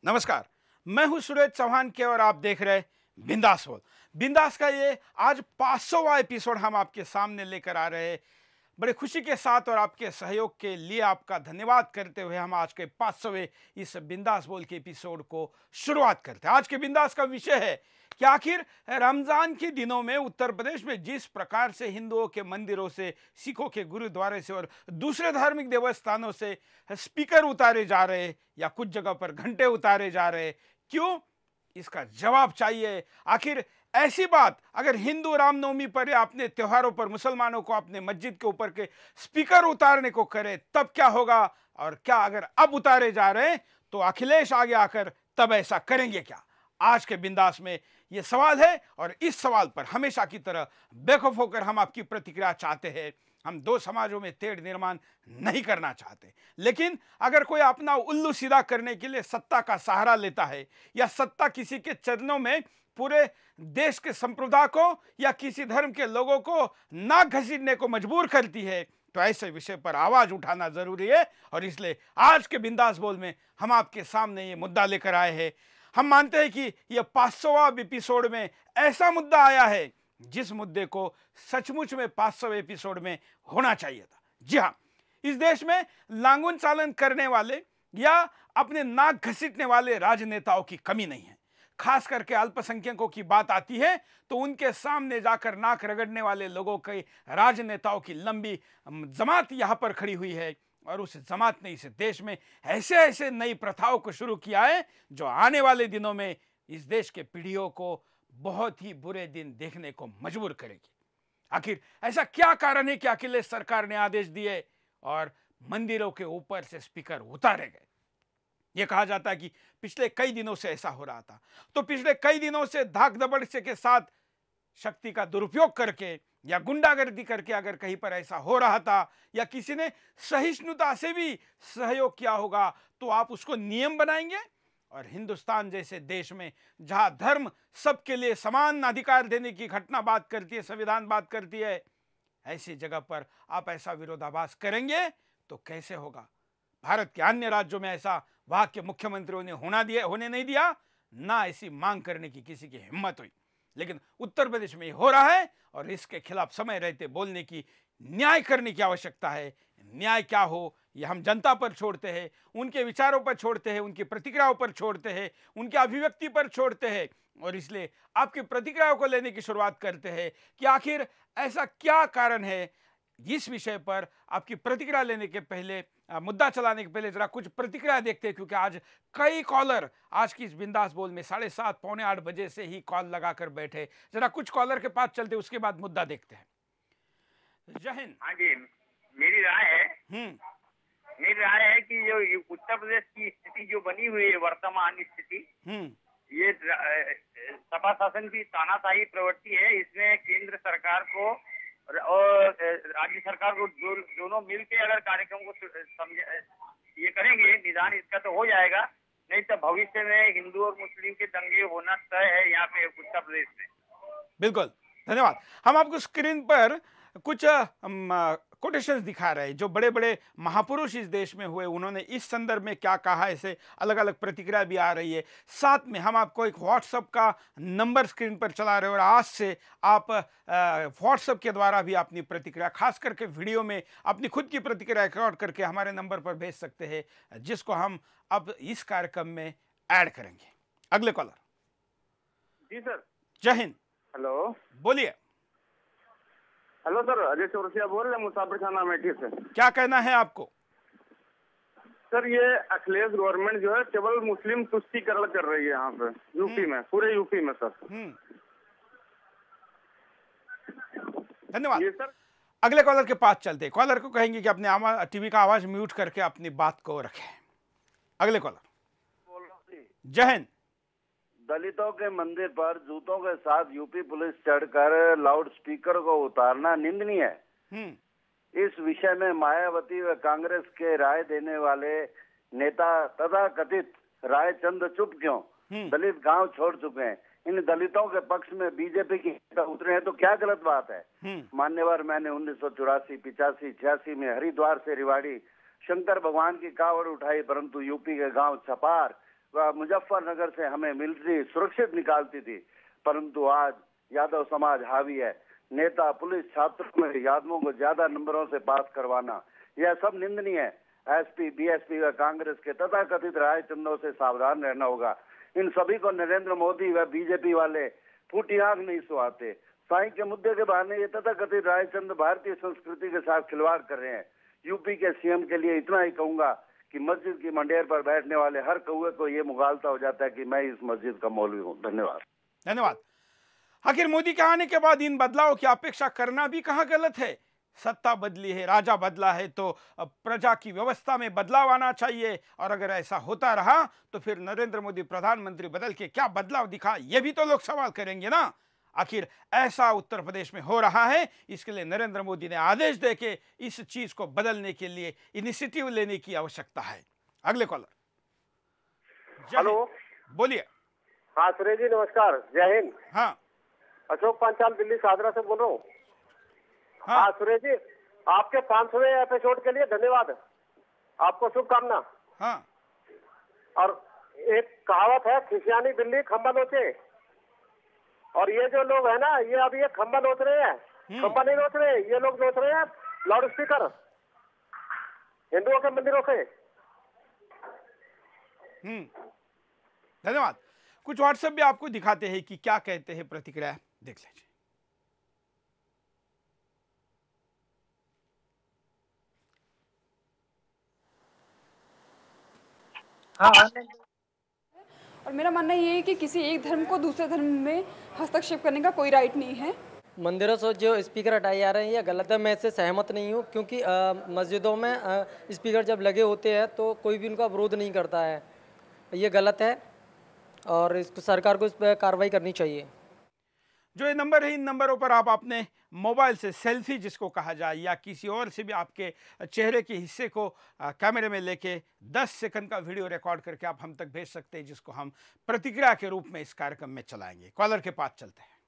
नमस्कार। मैं हूं सुरेश चौहान के और आप देख रहे बिंदास बोल। बिंदास का ये आज 500वां एपिसोड हम आपके सामने लेकर आ रहे हैं बड़े खुशी के साथ, और आपके सहयोग के लिए आपका धन्यवाद करते हुए हम आज के 500वें इस बिंदास बोल के एपिसोड को शुरुआत करते हैं। आज के बिंदास का विषय है कि आखिर रमजान के दिनों में उत्तर प्रदेश में जिस प्रकार से हिंदुओं के मंदिरों से, सिखों के गुरुद्वारे से और दूसरे धार्मिक देवस्थानों से स्पीकर उतारे जा रहे या कुछ जगह पर घंटे उतारे जा रहे, क्यों? इसका जवाब चाहिए। आखिर ऐसी बात अगर हिंदू रामनवमी पर या अपने त्योहारों पर मुसलमानों को अपने मस्जिद के ऊपर के स्पीकर उतारने को करे तब क्या होगा, और क्या अगर अब उतारे जा रहे हैं तो अखिलेश आगे आकर तब ऐसा करेंगे क्या? आज के बिंदास में यह सवाल है, और इस सवाल पर हमेशा की तरह बेखौफ होकर हम आपकी प्रतिक्रिया चाहते हैं। हम दो समाजों में तेढ़ निर्माण नहीं करना चाहते, लेकिन अगर कोई अपना उल्लू सीधा करने के लिए सत्ता का सहारा लेता है या सत्ता किसी के चरणों में पूरे देश के संप्रदाय को या किसी धर्म के लोगों को नाक घसीटने को मजबूर करती है, तो ऐसे विषय पर आवाज उठाना जरूरी है। और इसलिए आज के बिंदास बोल में हम आपके सामने ये मुद्दा लेकर आए हैं। हम मानते हैं कि यह 500वां एपिसोड में ऐसा मुद्दा आया है जिस मुद्दे को सचमुच में 500वें एपिसोड में होना चाहिए था। जी हाँ, इस देश में लांगुन चालन करने वाले या अपने नाक घसीटने वाले राजनेताओं की कमी नहीं है। खास करके अल्पसंख्यकों की बात आती है तो उनके सामने जाकर नाक रगड़ने वाले लोगों के राजनेताओं की लंबी जमात यहां पर खड़ी हुई है, और उस जमात ने इस देश में ऐसे ऐसे नई प्रथाओं को शुरू किया है जो आने वाले दिनों में इस देश के पीढ़ियों को बहुत ही बुरे दिन देखने को मजबूर करेगी। आखिर ऐसा क्या कारण है कि अखिलेश सरकार ने आदेश दिए और मंदिरों के ऊपर से स्पीकर उतारे गए? यह कहा जाता है कि पिछले कई दिनों से ऐसा हो रहा था, तो पिछले कई दिनों से धाक दबड़ से के साथ शक्ति का दुरुपयोग करके या गुंडागर्दी करके अगर कहीं पर ऐसा हो रहा था या किसी ने सहिष्णुता से भी सहयोग किया होगा, तो आप उसको नियम बनाएंगे? और हिंदुस्तान जैसे देश में जहां धर्म सबके लिए समान अधिकार देने की घटना बात करती है, संविधान बात करती है, ऐसी जगह पर आप ऐसा विरोधाभास करेंगे तो कैसे होगा? भारत के अन्य राज्यों में ऐसा वहां के मुख्यमंत्रियों ने होने नहीं दिया, ना ऐसी मांग करने की किसी की हिम्मत हुई। लेकिन उत्तर प्रदेश में हो रहा है, और इसके खिलाफ समय रहते बोलने की, न्याय करने की आवश्यकता है। न्याय क्या हो यह हम जनता पर छोड़ते हैं, उनके विचारों पर छोड़ते हैं, उनकी प्रतिक्रियाओं पर छोड़ते हैं, उनके अभिव्यक्ति पर छोड़ते हैं। और इसलिए आपकी प्रतिक्रियाओं को लेने की शुरुआत करते हैं कि आखिर ऐसा क्या कारण है। इस विषय पर आपकी प्रतिक्रिया लेने के पहले, मुद्दा चलाने के पहले जरा कुछ प्रतिक्रिया देखते हैं, क्योंकि आज कई कॉलर आज की इस बिंदास बोल में 7:30 पौने 8 बजे से ही कॉल लगाकर बैठे। जरा कुछ कॉलर के पास चलते, उसके बाद मुद्दा देखते हैं। जय हिंद। हाँ जी, मेरी राय है कि जो उत्तर प्रदेश की स्थिति जो बनी हुई है, वर्तमान स्थिति, ये सपा शासन की तानाशाही प्रवृत्ति है। इसमें केंद्र सरकार को और राज्य सरकार को दोनों मिलकर अगर कार्यक्रम को ये करेंगे, निदान इसका तो हो जाएगा, नहीं तो भविष्य में हिंदू और मुस्लिम के दंगे होना तय है यहाँ पे उत्तर प्रदेश में। बिल्कुल, धन्यवाद। हम आपको स्क्रीन पर कुछ कोटेशंस दिखा रहे हैं जो बड़े बड़े महापुरुष इस देश में हुए, उन्होंने इस संदर्भ में क्या कहा, ऐसे अलग अलग प्रतिक्रिया भी आ रही है। साथ में हम आपको एक व्हाट्सएप का नंबर स्क्रीन पर चला रहे हैं, और आज से आप व्हाट्सएप के द्वारा भी अपनी प्रतिक्रिया, खास करके वीडियो में अपनी खुद की प्रतिक्रिया रिकॉर्ड करके हमारे नंबर पर भेज सकते हैं, जिसको हम अब इस कार्यक्रम में ऐड करेंगे। अगले कॉलर। जी सर। जय हिंद। हेलो, बोलिए। हेलो सर, अजय चौरसिया बोल रहे हैं मुसाफिर खाना अमेठी से। क्या कहना है आपको? सर, ये अखिलेश गवर्नमेंट जो है केवल मुस्लिम तुष्टीकरण कर रही है यहाँ पे यूपी में, पूरे यूपी में सर। धन्यवाद। ये सर, अगले कॉलर के पास चलते। कॉलर को कहेंगे कि अपने टीवी का आवाज म्यूट करके अपनी बात को रखें। अगले कॉलर। जय हिंद। दलितों के मंदिर पर जूतों के साथ यूपी पुलिस चढ़कर लाउड स्पीकर को उतारना निंदनीय है। इस विषय में मायावती व कांग्रेस के राय देने वाले नेता तथा कथित राय चंद चुप क्यों? दलित गांव छोड़ चुके हैं। इन दलितों के पक्ष में बीजेपी की नेता उतरे हैं तो क्या गलत बात है? मान्यवर, मैंने 1984, 85, 86 में हरिद्वार से रिवाड़ी शंकर भगवान की कावड़ उठाई, परंतु यूपी के गांव छपार मुजफ्फरनगर से हमें मिलिट्री सुरक्षित निकालती थी, परंतु आज यादव समाज हावी है। नेता, पुलिस, छात्रों में यादवों को ज्यादा नंबरों से पास करवाना, यह सब निंदनीय है। एसपी, बीएसपी व कांग्रेस के तथाकथित राय चंदों से सावधान रहना होगा। इन सभी को नरेंद्र मोदी व बीजेपी वाले फूटी आंख नहीं सुहाते। साईं के मुद्दे के बहाने ये तथाकथित रायचंद भारतीय संस्कृति के साथ खिलवाड़ कर रहे हैं। यूपी के सीएम के लिए इतना ही कहूंगा कि मस्जिद की मंडेर पर बैठने वाले हर कौवे को ये मुगालता हो जाता है कि मैं इस मस्जिद का मौलवी हूँ। धन्यवाद। धन्यवाद। आखिर मोदी के आने के बाद इन बदलाव की अपेक्षा करना भी कहाँ गलत है? सत्ता बदली है, राजा बदला है, तो प्रजा की व्यवस्था में बदलाव आना चाहिए। और अगर ऐसा होता रहा तो फिर नरेंद्र मोदी प्रधानमंत्री बदल के क्या बदलाव दिखा, ये भी तो लोग सवाल करेंगे ना। आखिर ऐसा उत्तर प्रदेश में हो रहा है, इसके लिए नरेंद्र मोदी ने आदेश देके इस चीज को बदलने के लिए इनिशिएटिव लेने की आवश्यकता है। अगले कॉलर। हेलो, बोलिए। हाँ सुरेश जी, नमस्कार, जय हिंद। हाँ, अशोक पांचाल, दिल्ली सादरा से बोल रहा हूँ। हाँ सुरेश जी, आपके 500वें एपिसोड के लिए धन्यवाद, आपको शुभकामना। हाँ। और एक कहावत है, खिसियानी बिल्ली खंबा नोचे। और ये जो लोग है ना, ये अभी ये खंबा नोच रहे हैं, खंबा नहीं नोच रहे, ये लोग नोच रहे हैं लाउड स्पीकर हिंदुओं के मंदिरों से। धन्यवाद। कुछ व्हाट्सएप भी आपको दिखाते हैं कि क्या कहते हैं, प्रतिक्रिया देख लीजिए। और मेरा मानना ये है कि किसी एक धर्म को दूसरे धर्म में हस्तक्षेप करने का कोई राइट नहीं है। मंदिरों से जो स्पीकर हटाए जा रहे हैं ये गलत है, मैं इससे सहमत नहीं हूँ, क्योंकि मस्जिदों में स्पीकर जब लगे होते हैं तो कोई भी उनका विरोध नहीं करता है। ये गलत है और इसको सरकार को इस पर कार्रवाई करनी चाहिए। जो ये नंबर है, इन नंबरों पर आप अपने मोबाइल से सेल्फी जिसको कहा जाए या किसी और से भी आपके चेहरे के हिस्से को कैमरे में लेके 10 सेकंड का वीडियो रिकॉर्ड करके आप हम तक भेज सकते हैं, जिसको हम प्रतिक्रिया के रूप में इस कार्यक्रम में चलाएंगे। कॉलर के पास चलते हैं।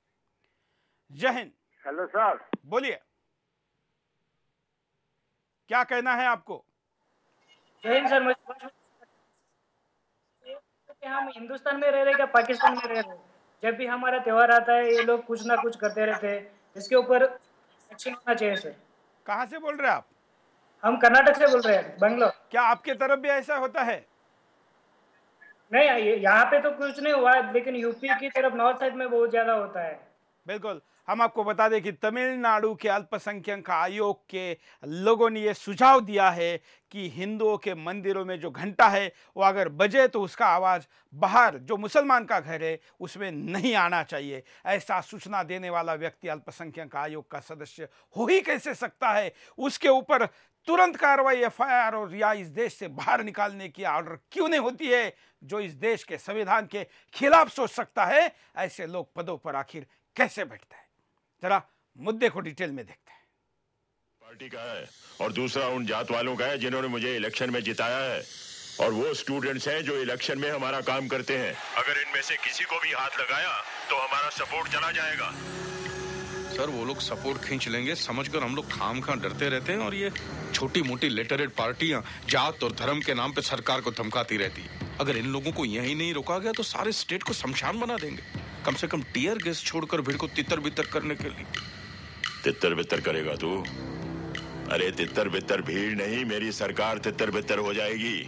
जय हिंद। हेलो सर, बोलिए, क्या कहना है आपको? जय हिंद सर। हम हिंदुस्तान में रह रहे क्या पाकिस्तान में रह रहे, जब भी हमारा त्योहार आता है ये लोग कुछ ना कुछ करते रहते हैं, इसके ऊपर एक्शन होना चाहिए सर। कहाँ से बोल रहे हैं आप? हम कर्नाटक से बोल रहे हैं, बेंगलोर। क्या आपके तरफ भी ऐसा होता है? नहीं, यहाँ पे तो कुछ नहीं हुआ, लेकिन यूपी की तरफ नॉर्थ साइड में बहुत ज्यादा होता है। बिल्कुल, हम आपको बता दें कि तमिलनाडु के अल्पसंख्यक आयोग के लोगों ने यह सुझाव दिया है कि हिंदुओं के मंदिरों में जो घंटा है वो अगर बजे तो उसका आवाज़ बाहर जो मुसलमान का घर है उसमें नहीं आना चाहिए। ऐसा सूचना देने वाला व्यक्ति अल्पसंख्यक आयोग का सदस्य हो ही कैसे सकता है? उसके ऊपर तुरंत कार्रवाई, एफआईआर और या इस देश से बाहर निकालने की ऑर्डर क्यों नहीं होती है? जो इस देश के संविधान के खिलाफ सोच सकता है, ऐसे लोग पदों पर आखिर कैसे बैठते हैं? जरा मुद्दे को डिटेल में देखते हैं। पार्टी का है और दूसरा उन जात वालों का है जिन्होंने मुझे इलेक्शन में जिताया है, और वो स्टूडेंट्स हैं जो इलेक्शन में हमारा काम करते हैं। अगर इनमें से किसी को भी हाथ लगाया तो हमारा सपोर्ट चला जाएगा। सर वो लोग सपोर्ट खींच लेंगे समझकर हम लोग खाम खा डरते रहते हैं, और ये छोटी मोटी लेटरेड पार्टियां जात और धर्म के नाम पे सरकार को धमकाती रहती है। अगर इन लोगों को यही नहीं रोका गया तो सारे स्टेट को शमशान बना देंगे। कम से कम टीयर गैस छोड़कर भीड़ को तितर बितर करने के लिए। तितर बितर करेगा तू? अरे तितर बितर भीड़ नहीं, मेरी सरकार तितर बितर हो जाएगी।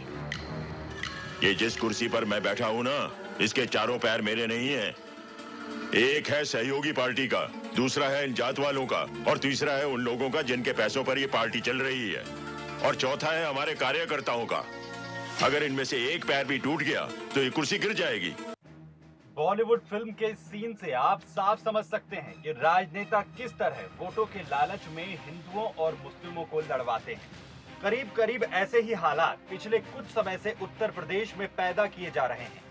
ये जिस कुर्सी पर मैं बैठा हूं ना, इसके चारों पैर मेरे नहीं हैं। एक है सहयोगी पार्टी का, दूसरा है इन जात वालों का, और तीसरा है उन लोगों का जिनके पैसों पर ये पार्टी चल रही है, और चौथा है हमारे कार्यकर्ताओं का। अगर इनमें से एक पैर भी टूट गया तो ये कुर्सी गिर जाएगी। बॉलीवुड फिल्म के सीन से आप साफ समझ सकते हैं कि राजनेता किस तरह वोटों के लालच में हिंदुओं और मुस्लिमों को लड़वाते हैं। करीब करीब ऐसे ही हालात पिछले कुछ समय से उत्तर प्रदेश में पैदा किए जा रहे हैं।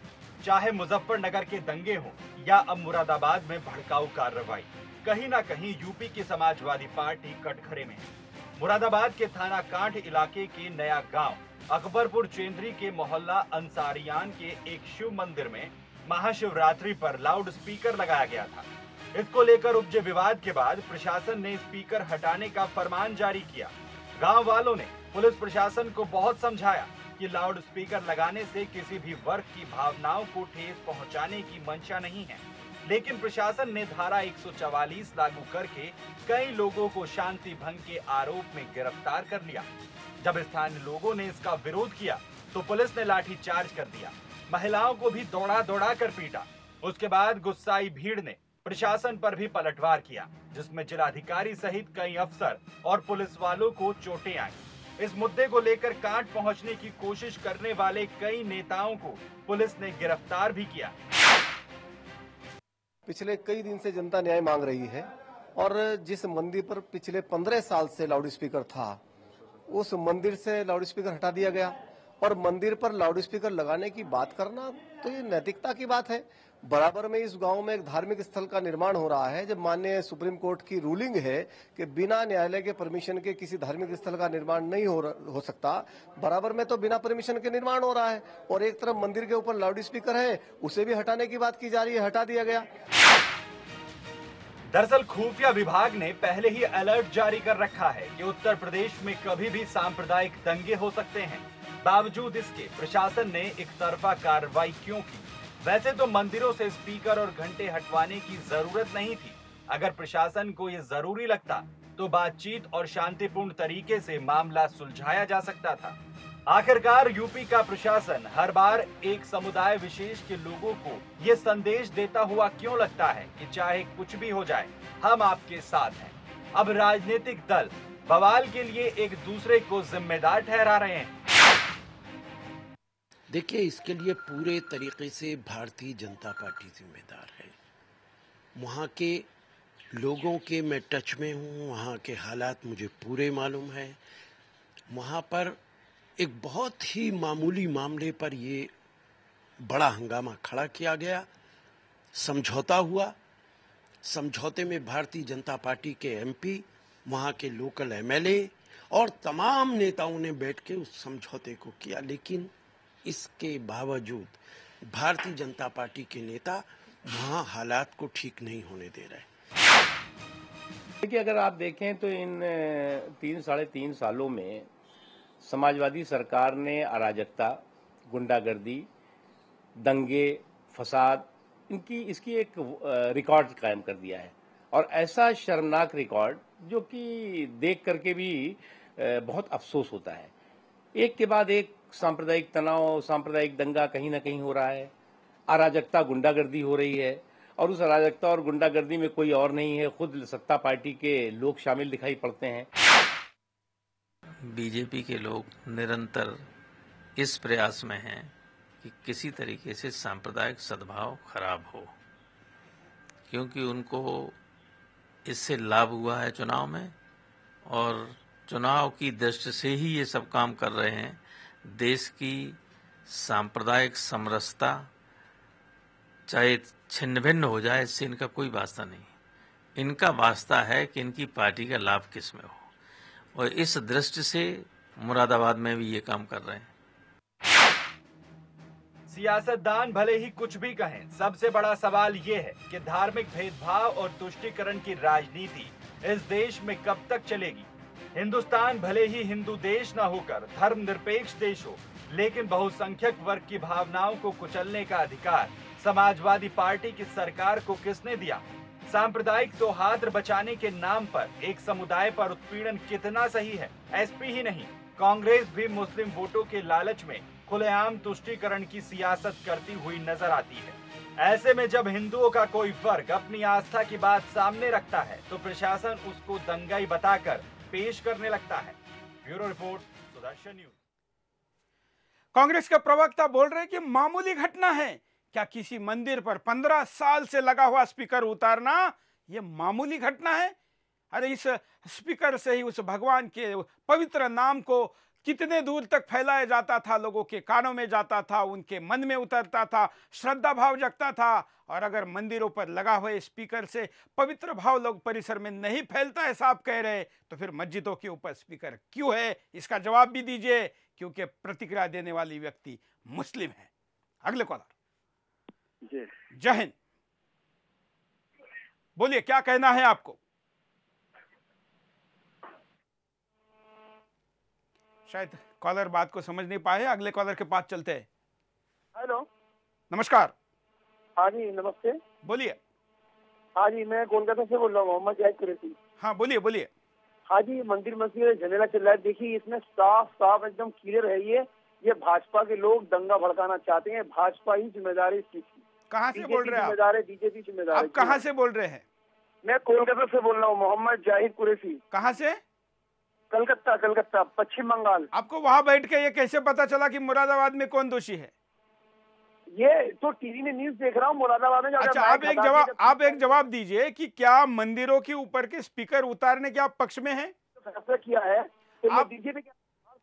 चाहे मुजफ्फरनगर के दंगे हों या अब मुरादाबाद में भड़काऊ कार्रवाई, कहीं ना कहीं यूपी की समाजवादी पार्टी कटघरे में है। मुरादाबाद के थाना कांठ इलाके के नया गांव अकबरपुर चेंद्री के मोहल्ला अंसारियान के एक शिव मंदिर में महाशिवरात्रि पर लाउड स्पीकर लगाया गया था। इसको लेकर उपजे विवाद के बाद प्रशासन ने स्पीकर हटाने का फरमान जारी किया। गांव वालों ने पुलिस प्रशासन को बहुत समझाया, कि लाउड स्पीकर लगाने से किसी भी वर्ग की भावनाओं को ठेस पहुंचाने की मंशा नहीं है, लेकिन प्रशासन ने धारा 144 लागू करके कई लोगों को शांति भंग के आरोप में गिरफ्तार कर लिया। जब स्थानीय लोगों ने इसका विरोध किया तो पुलिस ने लाठीचार्ज कर दिया, महिलाओं को भी दौड़ा दौड़ा कर पीटा। उसके बाद गुस्साई भीड़ ने प्रशासन पर भी पलटवार किया, जिसमें जिलाधिकारी सहित कई अफसर और पुलिस वालों को चोटें आई। इस मुद्दे को लेकर कांट पहुंचने की कोशिश करने वाले कई नेताओं को पुलिस ने गिरफ्तार भी किया। पिछले कई दिन से जनता न्याय मांग रही है और जिस मंदिर पर पिछले 15 साल से लाउड स्पीकर था, उस मंदिर से लाउड स्पीकर हटा दिया गया और मंदिर पर लाउड स्पीकर लगाने की बात करना तो ये नैतिकता की बात है। बराबर में इस गांव में एक धार्मिक स्थल का निर्माण हो रहा है। जब माननीय सुप्रीम कोर्ट की रूलिंग है कि बिना न्यायालय के परमिशन के किसी धार्मिक स्थल का निर्माण नहीं हो सकता, बराबर में तो बिना परमिशन के निर्माण हो रहा है और एक तरफ मंदिर के ऊपर लाउड स्पीकर है, उसे भी हटाने की बात की जा रही है, हटा दिया गया। दरअसल खुफिया विभाग ने पहले ही अलर्ट जारी कर रखा है कि उत्तर प्रदेश में कभी भी सांप्रदायिक दंगे हो सकते हैं। बावजूद इसके प्रशासन ने एक तरफा कार्रवाई क्यों की? वैसे तो मंदिरों से स्पीकर और घंटे हटवाने की जरूरत नहीं थी। अगर प्रशासन को ये जरूरी लगता तो बातचीत और शांतिपूर्ण तरीके से मामला सुलझाया जा सकता था। आखिरकार यूपी का प्रशासन हर बार एक समुदाय विशेष के लोगों को ये संदेश देता हुआ क्यों लगता है कि चाहे कुछ भी हो जाए हम आपके साथ हैं। अब राजनीतिक दल बवाल के लिए एक दूसरे को जिम्मेदार ठहरा रहे हैं। देखिए, इसके लिए पूरे तरीके से भारतीय जनता पार्टी जिम्मेदार है। वहाँ के लोगों के मैं टच में हूँ, वहाँ के हालात मुझे पूरे मालूम है। वहाँ पर एक बहुत ही मामूली मामले पर ये बड़ा हंगामा खड़ा किया गया, समझौता हुआ। समझौते में भारतीय जनता पार्टी के एमपी, वहाँ के लोकल एमएलए और तमाम नेताओं ने बैठ के उस समझौते को किया, लेकिन इसके बावजूद भारतीय जनता पार्टी के नेता वहाँ हालात को ठीक नहीं होने दे रहे। देखिए, अगर आप देखें तो इन 3-3.5 सालों में समाजवादी सरकार ने अराजकता, गुंडागर्दी, दंगे, फसाद इसकी एक रिकॉर्ड कायम कर दिया है और ऐसा शर्मनाक रिकॉर्ड जो कि देख करके भी बहुत अफसोस होता है। एक के बाद एक सांप्रदायिक तनाव, सांप्रदायिक दंगा कहीं ना कहीं हो रहा है, अराजकता, गुंडागर्दी हो रही है और उस अराजकता और गुंडागर्दी में कोई और नहीं है, खुद सत्ता पार्टी के लोग शामिल दिखाई पड़ते हैं। बीजेपी के लोग निरंतर इस प्रयास में हैं कि किसी तरीके से सांप्रदायिक सद्भाव खराब हो, क्योंकि उनको इससे लाभ हुआ है चुनाव में और चुनाव की दृष्टि से ही ये सब काम कर रहे हैं। देश की सांप्रदायिक समरसता चाहे छिन्न भिन्न हो जाए, इससे इनका कोई वास्ता नहीं। इनका वास्ता है कि इनकी पार्टी का लाभ किस में हो, और इस दृष्टि से मुरादाबाद में भी ये काम कर रहे हैं। सियासतदान भले ही कुछ भी कहें, सबसे बड़ा सवाल ये है कि धार्मिक भेदभाव और तुष्टीकरण की राजनीति इस देश में कब तक चलेगी। हिंदुस्तान भले ही हिंदू देश न होकर धर्मनिरपेक्ष देश हो, लेकिन बहुसंख्यक वर्ग की भावनाओं को कुचलने का अधिकार समाजवादी पार्टी की सरकार को किसने दिया? सांप्रदायिक सौहार्द बचाने के नाम पर एक समुदाय पर उत्पीड़न कितना सही है? एसपी ही नहीं, कांग्रेस भी मुस्लिम वोटों के लालच में खुलेआम तुष्टीकरण की सियासत करती हुई नजर आती है। ऐसे में जब हिंदुओं का कोई वर्ग अपनी आस्था की बात सामने रखता है तो प्रशासन उसको दंगाई बताकर पेश करने लगता है। Bureau report, Sudarshan news. Congress के प्रवक्ता बोल रहे कि मामूली घटना है। क्या किसी मंदिर पर 15 साल से लगा हुआ स्पीकर उतारना यह मामूली घटना है? अरे इस स्पीकर से ही उस भगवान के पवित्र नाम को कितने दूर तक फैलाया जाता था, लोगों के कानों में जाता था, उनके मन में उतरता था, श्रद्धा भाव जगता था। और अगर मंदिरों पर लगा हुए स्पीकर से पवित्र भाव लोग परिसर में नहीं फैलता है, साहब कह रहे, तो फिर मस्जिदों के ऊपर स्पीकर क्यों है? इसका जवाब भी दीजिए, क्योंकि प्रतिक्रिया देने वाली व्यक्ति मुस्लिम है। अगले कॉलर। जय हिंद, बोलिए क्या कहना है आपको? शायद कॉलर बात को समझ नहीं पाए, अगले कॉलर के पास चलते हैं। हेलो, नमस्कार। हाँ जी नमस्ते। बोलिए। हाँ जी, मैं कोलकाता से बोल रहा हूँ, मोहम्मद जाहिद कुरैशी। हाँ बोलिए बोलिए। हाँ जी, मंदिर मस्जिद झमेला चल रहा है। देखिए इसमें साफ साफ एकदम क्लियर है, ये भाजपा के लोग दंगा भड़काना चाहते हैं। भाजपा ही जिम्मेदार है इस चीज की। कहाँ से बोल रहे हैं जिम्मेदार है, बीजेपी जिम्मेदार है। आप कहाँ से बोल रहे हैं? मैं कोलकाता से बोल रहा हूँ, मोहम्मद जाहिद कुरैशी। कहाँ से? कलकत्ता, कलकत्ता, पश्चिम बंगाल। आपको वहाँ बैठ के ये कैसे पता चला कि मुरादाबाद में कौन दोषी है? ये तो टीवी में न्यूज देख रहा हूँ, मुरादाबाद में। अच्छा, आप एक जवाब दीजिए कि क्या मंदिरों के ऊपर के स्पीकर उतारने के आप पक्ष में हैं? फैसला किया है तो आप बीजेपी के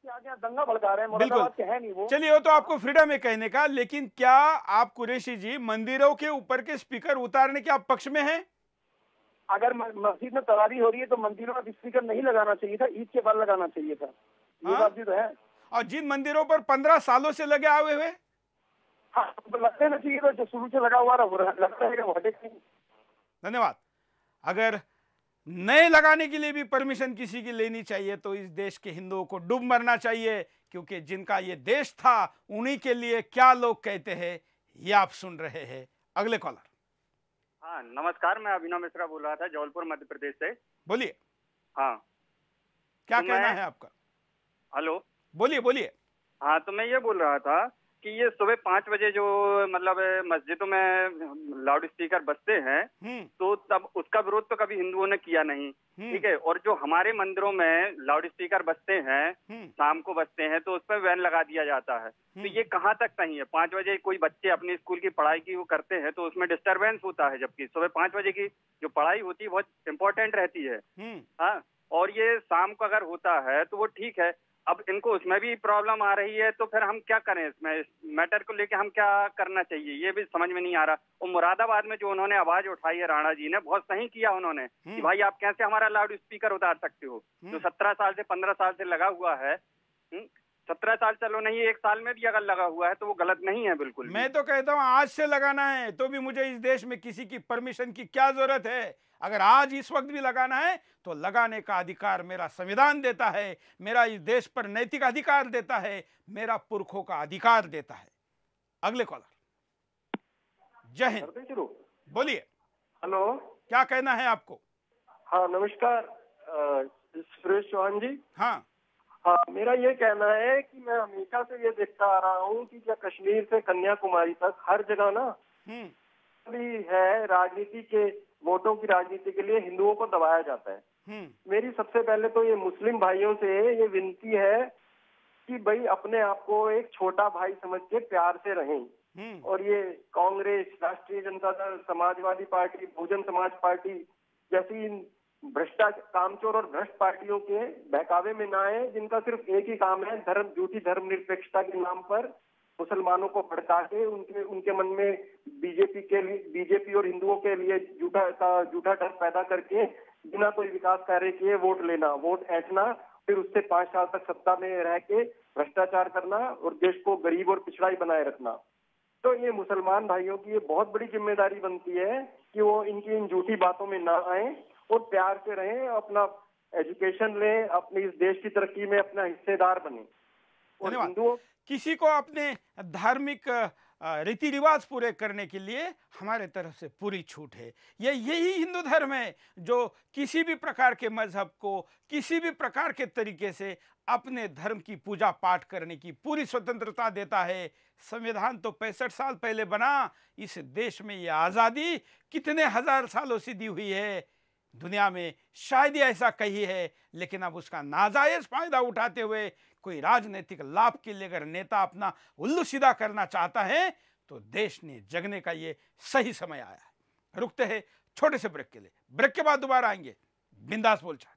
आगे दंगा भड़का रहे हैं, मुरादाबाद के है नहीं वो। चलिए, वो तो आपको फ्रीडम है कहने का, लेकिन क्या आप कुरैशी जी मंदिरों के ऊपर के स्पीकर उतारने के आप पक्ष में हैं? अगर मस्जिद में तरावी हो रही है तो मंदिरों में स्पीकर नहीं लगाना चाहिए था, ईद के बाद लगाना चाहिए था। ये बात भी तो है। और जिन मंदिरों पर 15 सालों से लगे आए हुए, हाँ तो लगते ना चाहिए, तो जो शुरू से लगा हुआ लगता है। धन्यवाद। अगर नए लगाने के लिए भी परमिशन किसी की लेनी चाहिए तो इस देश के हिंदुओं को डूब मरना चाहिए, क्योंकि जिनका ये देश था उन्हीं के लिए क्या लोग कहते हैं ये आप सुन रहे हैं। अगले कॉलर। हाँ नमस्कार, मैं अभिनव मिश्रा बोल रहा था, जबलपुर मध्य प्रदेश से। बोलिए। हाँ क्या कहना है आपका? हेलो, बोलिए बोलिए। हाँ तो मैं ये बोल रहा था कि ये सुबह 5 बजे जो मतलब मस्जिदों में लाउड स्पीकर बजते हैं तो तब उसका विरोध तो कभी हिंदुओं ने किया नहीं, ठीक है। और जो हमारे मंदिरों में लाउड स्पीकर बजते हैं, शाम को बजते हैं, तो उस पर बैन लगा दिया जाता है। तो ये कहाँ तक सही है? 5 बजे कोई बच्चे अपनी स्कूल की पढ़ाई की वो करते हैं तो उसमें डिस्टरबेंस होता है, जबकि सुबह 5 बजे की जो पढ़ाई होती है बहुत इंपॉर्टेंट रहती है। हाँ, और ये शाम को अगर होता है तो वो ठीक है। अब इनको उसमें भी प्रॉब्लम आ रही है तो फिर हम क्या करें? इसमें इस मैटर को लेके हम क्या करना चाहिए ये भी समझ में नहीं आ रहा। और मुरादाबाद में जो उन्होंने आवाज उठाई है राणा जी ने, बहुत सही किया उन्होंने कि भाई आप कैसे हमारा लाउड स्पीकर उतार सकते हो जो 17 साल से 15 साल से लगा हुआ है। 17 साल चलो नहीं, 1 साल में भी अगर लगा हुआ है तो वो गलत नहीं है बिल्कुल। मैं तो कहता हूँ आज से लगाना है तो भी मुझे इस देश में किसी की परमिशन की क्या जरूरत है। अगर आज इस वक्त भी लगाना है तो लगाने का अधिकार मेरा संविधान देता है, मेरा इस देश पर नैतिक अधिकार देता है, मेरा पुरखों का अधिकार देता है। अगले कॉलर। जय हिंद। बोलिए। हेलो, क्या कहना है आपको? हाँ नमस्कार, सुरेश चौहान जी। हाँ हाँ, मेरा ये कहना है कि मैं हमेशा से ये देखता आ रहा हूँ कि क्या कश्मीर से कन्याकुमारी तक हर जगह ना भी है राजनीति के वोटों की राजनीति के लिए हिंदुओं को दबाया जाता है। मेरी सबसे पहले तो ये मुस्लिम भाइयों से ये विनती है कि भाई अपने आप को एक छोटा भाई समझ के प्यार से रहें। और ये कांग्रेस, राष्ट्रीय जनता दल, समाजवादी पार्टी, बहुजन समाज पार्टी जैसी भ्रष्टाचार, कामचोर और भ्रष्ट पार्टियों के बहकावे में ना आए, जिनका सिर्फ एक ही काम है झूठी धर्मनिरपेक्षता के नाम पर मुसलमानों को भड़का के उनके मन में बीजेपी और हिंदुओं के लिए झूठा डर पैदा करके बिना कोई विकास कार्य किए वोट लेना, वोट ऐंठना, फिर उससे 5 साल तक सत्ता में रह के भ्रष्टाचार करना और देश को गरीब और पिछड़ा ही बनाए रखना। तो ये मुसलमान भाइयों की ये बहुत बड़ी जिम्मेदारी बनती है कि वो इनकी इन झूठी बातों में ना आए और प्यार से रहें, अपना एजुकेशन लें, अपने इस देश की तरक्की में अपना हिस्सेदार बने। और हिंदुओं किसी को अपने धार्मिक रीति रिवाज पूरे करने के लिए हमारे तरफ से पूरी छूट है। यही हिंदू धर्म है जो किसी भी प्रकार के मजहब को किसी भी प्रकार के तरीके से अपने धर्म की पूजा पाठ करने की पूरी स्वतंत्रता देता है। संविधान तो 65 साल पहले बना। इस देश में ये आज़ादी कितने हजार सालों से दी हुई है। दुनिया में शायद ही ऐसा कही है, लेकिन अब उसका नाजायज फायदा उठाते हुए कोई राजनीतिक लाभ के लिए अगर नेता अपना उल्लू सीधा करना चाहता है तो देश ने जगने का ये सही समय आया है। रुकते हैं छोटे से ब्रेक के लिए। ब्रेक के बाद दोबारा आएंगे बिंदास बोलचाल।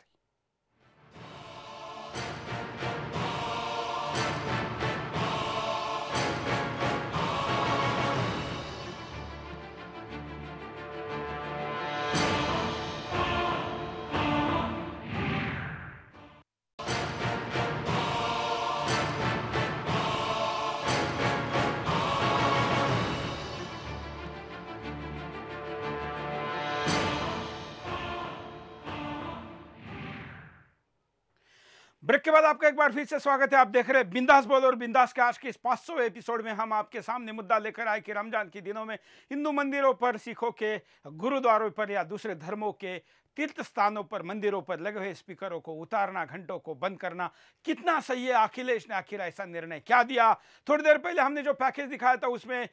ब्रेक के बाद आपका एक बार फिर से स्वागत है। आप देख रहे हैं बिंदास बोल, और बिंदास के आज के इस 500वें एपिसोड में हम आपके सामने मुद्दा लेकर आए कि रमजान के दिनों में हिंदू मंदिरों पर, सिखों के गुरुद्वारों पर या दूसरे धर्मों के तीर्थ स्थानों पर, मंदिरों पर लगे हुए स्पीकरों को उतारना, घंटों को बंद करना कितना सही है। अखिलेश ने आखिर ऐसा निर्णय क्या दिया? थोड़ी देर पहले हमने जो पैकेज दिखाया था उसमें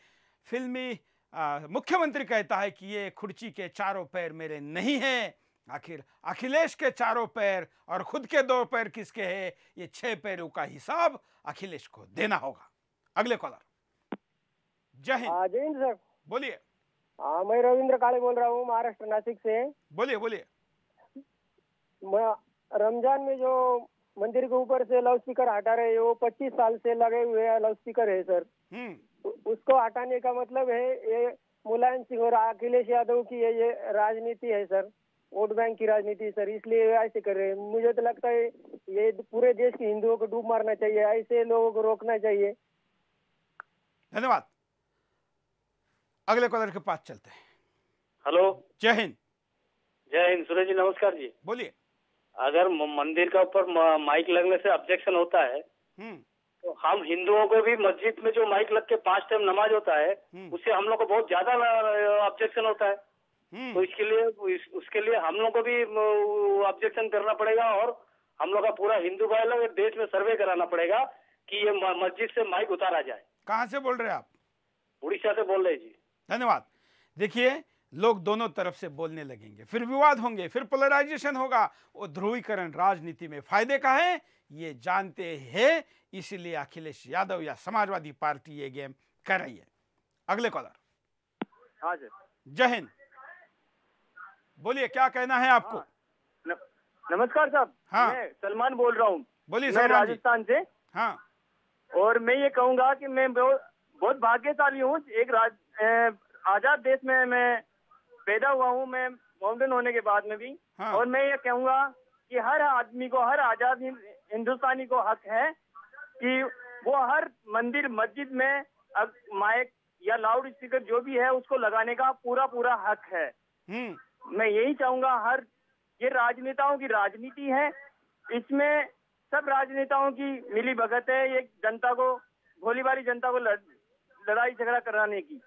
फिल्मी मुख्यमंत्री कहता है कि ये खुर्ची के चारों पैर मेरे नहीं हैं। आखिर अखिलेश के चारों पैर और खुद के 2 पैर किसके हैं? ये 6 पैरों का हिसाब अखिलेश को देना होगा। अगले कॉलर। जय हिंद। जय हिंद सर। बोलिए। मैं रविंद्र काले बोल रहा हूँ, महाराष्ट्र, नासिक से। बोलिए बोलिए। रमजान में जो मंदिर के ऊपर से लाउड स्पीकर हटा रहे हैं, वो 25 साल से लगे हुए लाउड स्पीकर है सर। उसको हटाने का मतलब है ये मुलायम सिंह और अखिलेश यादव की ये राजनीति है सर, वोट बैंक की राजनीति सर, इसलिए ऐसे कर रहे हैं। मुझे तो लगता है ये पूरे देश के हिंदुओं को डूब मारना चाहिए, ऐसे लोगों को रोकना चाहिए। धन्यवाद। अगले कॉलर के पास चलते हैं। हेलो। जय हिंद। जय हिंद सूरज जी, नमस्कार जी। बोलिए। अगर मंदिर का ऊपर माइक लगने से ऑब्जेक्शन होता है तो हम हिंदुओं को भी मस्जिद में जो माइक लग के 5 टाइम नमाज होता है उससे हम लोग को बहुत ज्यादा ऑब्जेक्शन होता है। तो उसके लिए हम लोग को भी ऑब्जेक्शन करना पड़ेगा, और हम लोग का पूरा हिंदू भाई लोग देश में सर्वे कराना पड़ेगा कि ये मस्जिद से माइक उतारा जाए। कहाँ से बोल रहे हैं आप? उड़ीसा से बोल रहे जी। धन्यवाद। देखिए, लोग दोनों तरफ से बोलने लगेंगे, फिर विवाद होंगे, फिर पोलराइजेशन होगा। वो ध्रुवीकरण राजनीति में फायदे का है, ये जानते हैं, इसीलिए अखिलेश यादव या समाजवादी पार्टी ये गेम कर रही है। अगले कॉलर। हाँ जी। जय हिंद। बोलिए, क्या कहना है आपको? नमस्कार साहब। हाँ। मैं सलमान बोल रहा हूँ। बोलिए मैं सलमान जी। राजस्थान से। हाँ। और मैं ये कहूँगा कि मैं बहुत भाग्यशाली हूँ, एक आजाद देश में मैं पैदा हुआ हूँ, मैं माउंटेन होने के बाद में भी। हाँ। और मैं ये कहूँगा कि हर आदमी को, हर आजाद हिंदुस्तानी को हक है कि वो हर मंदिर मस्जिद में माइक या लाउड स्पीकर जो भी है उसको लगाने का पूरा हक है। मैं यही चाहूंगा, हर ये राजनेताओं की राजनीति है, इसमें सब राजनेताओं की मिली भगत है, ये जनता को, भोली भाली जनता को लड़ाई झगड़ा कराने की।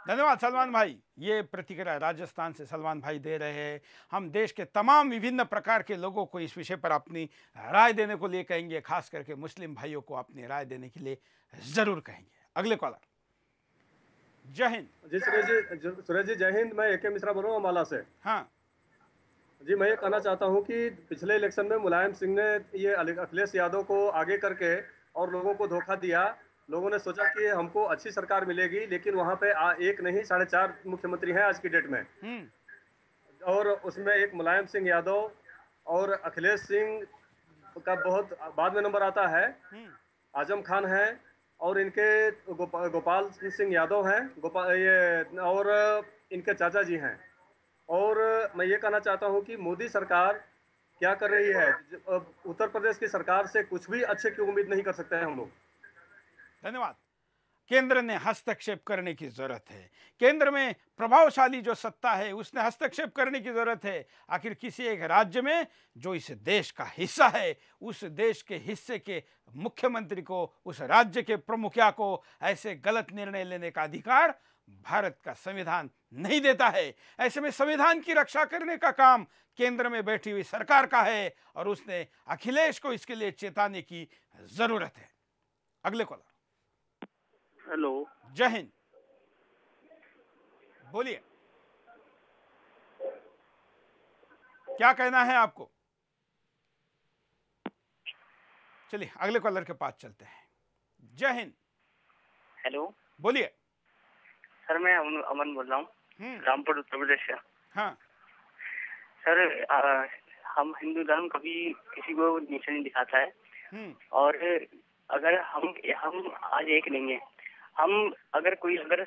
धन्यवाद सलमान भाई। ये प्रतिक्रिया राजस्थान से सलमान भाई दे रहे हैं। हम देश के तमाम विभिन्न प्रकार के लोगों को इस विषय पर अपनी राय देने को लिए कहेंगे, खास करके मुस्लिम भाइयों को अपनी राय देने के लिए जरूर कहेंगे। अगले कॉलर। जय हिंद। जी सूरज जी जय हिंद। मैं AK मिश्रा बोल रहा हूँ अम्बाला से। हाँ जी, मैं ये कहना चाहता हूँ कि पिछले इलेक्शन में मुलायम सिंह ने ये अखिलेश यादव को आगे करके और लोगों को धोखा दिया। लोगों ने सोचा कि हमको अच्छी सरकार मिलेगी, लेकिन वहाँ पे एक नहीं 4.5 मुख्यमंत्री हैं आज की डेट में। और उसमें एक मुलायम सिंह यादव और अखिलेश सिंह का बहुत बाद में नंबर आता है। आजम खान है और इनके गोपाल सिंह यादव हैं, और इनके चाचा जी हैं। और मैं ये कहना चाहता हूँ कि मोदी सरकार क्या कर रही है, उत्तर प्रदेश की सरकार से कुछ भी अच्छे की उम्मीद नहीं कर सकते हैं हम लोग। धन्यवाद। केंद्र ने हस्तक्षेप करने की जरूरत है। केंद्र में प्रभावशाली जो सत्ता है उसने हस्तक्षेप करने की जरूरत है। आखिर किसी एक राज्य में जो इस देश का हिस्सा है, उस देश के हिस्से के मुख्यमंत्री को, उस राज्य के प्रमुखिया को ऐसे गलत निर्णय लेने का अधिकार भारत का संविधान नहीं देता है। ऐसे में संविधान की रक्षा करने का काम केंद्र में बैठी हुई सरकार का है, और उसने अखिलेश को इसके लिए चेताने की जरूरत है। अगले कॉलर। हेलो। जय हिंद। बोलिए, क्या कहना है आपको? चलिए अगले कॉलर के पास चलते हैं। जय हिंद। हेलो। बोलिए। सर मैं अमन बोल रहा हूँ, रामपुर उत्तर प्रदेश से। हाँ सर, हम हिंदू धर्म कभी किसी को नीचे नहीं दिखाता है, और अगर हम आज एक नहीं है, हम अगर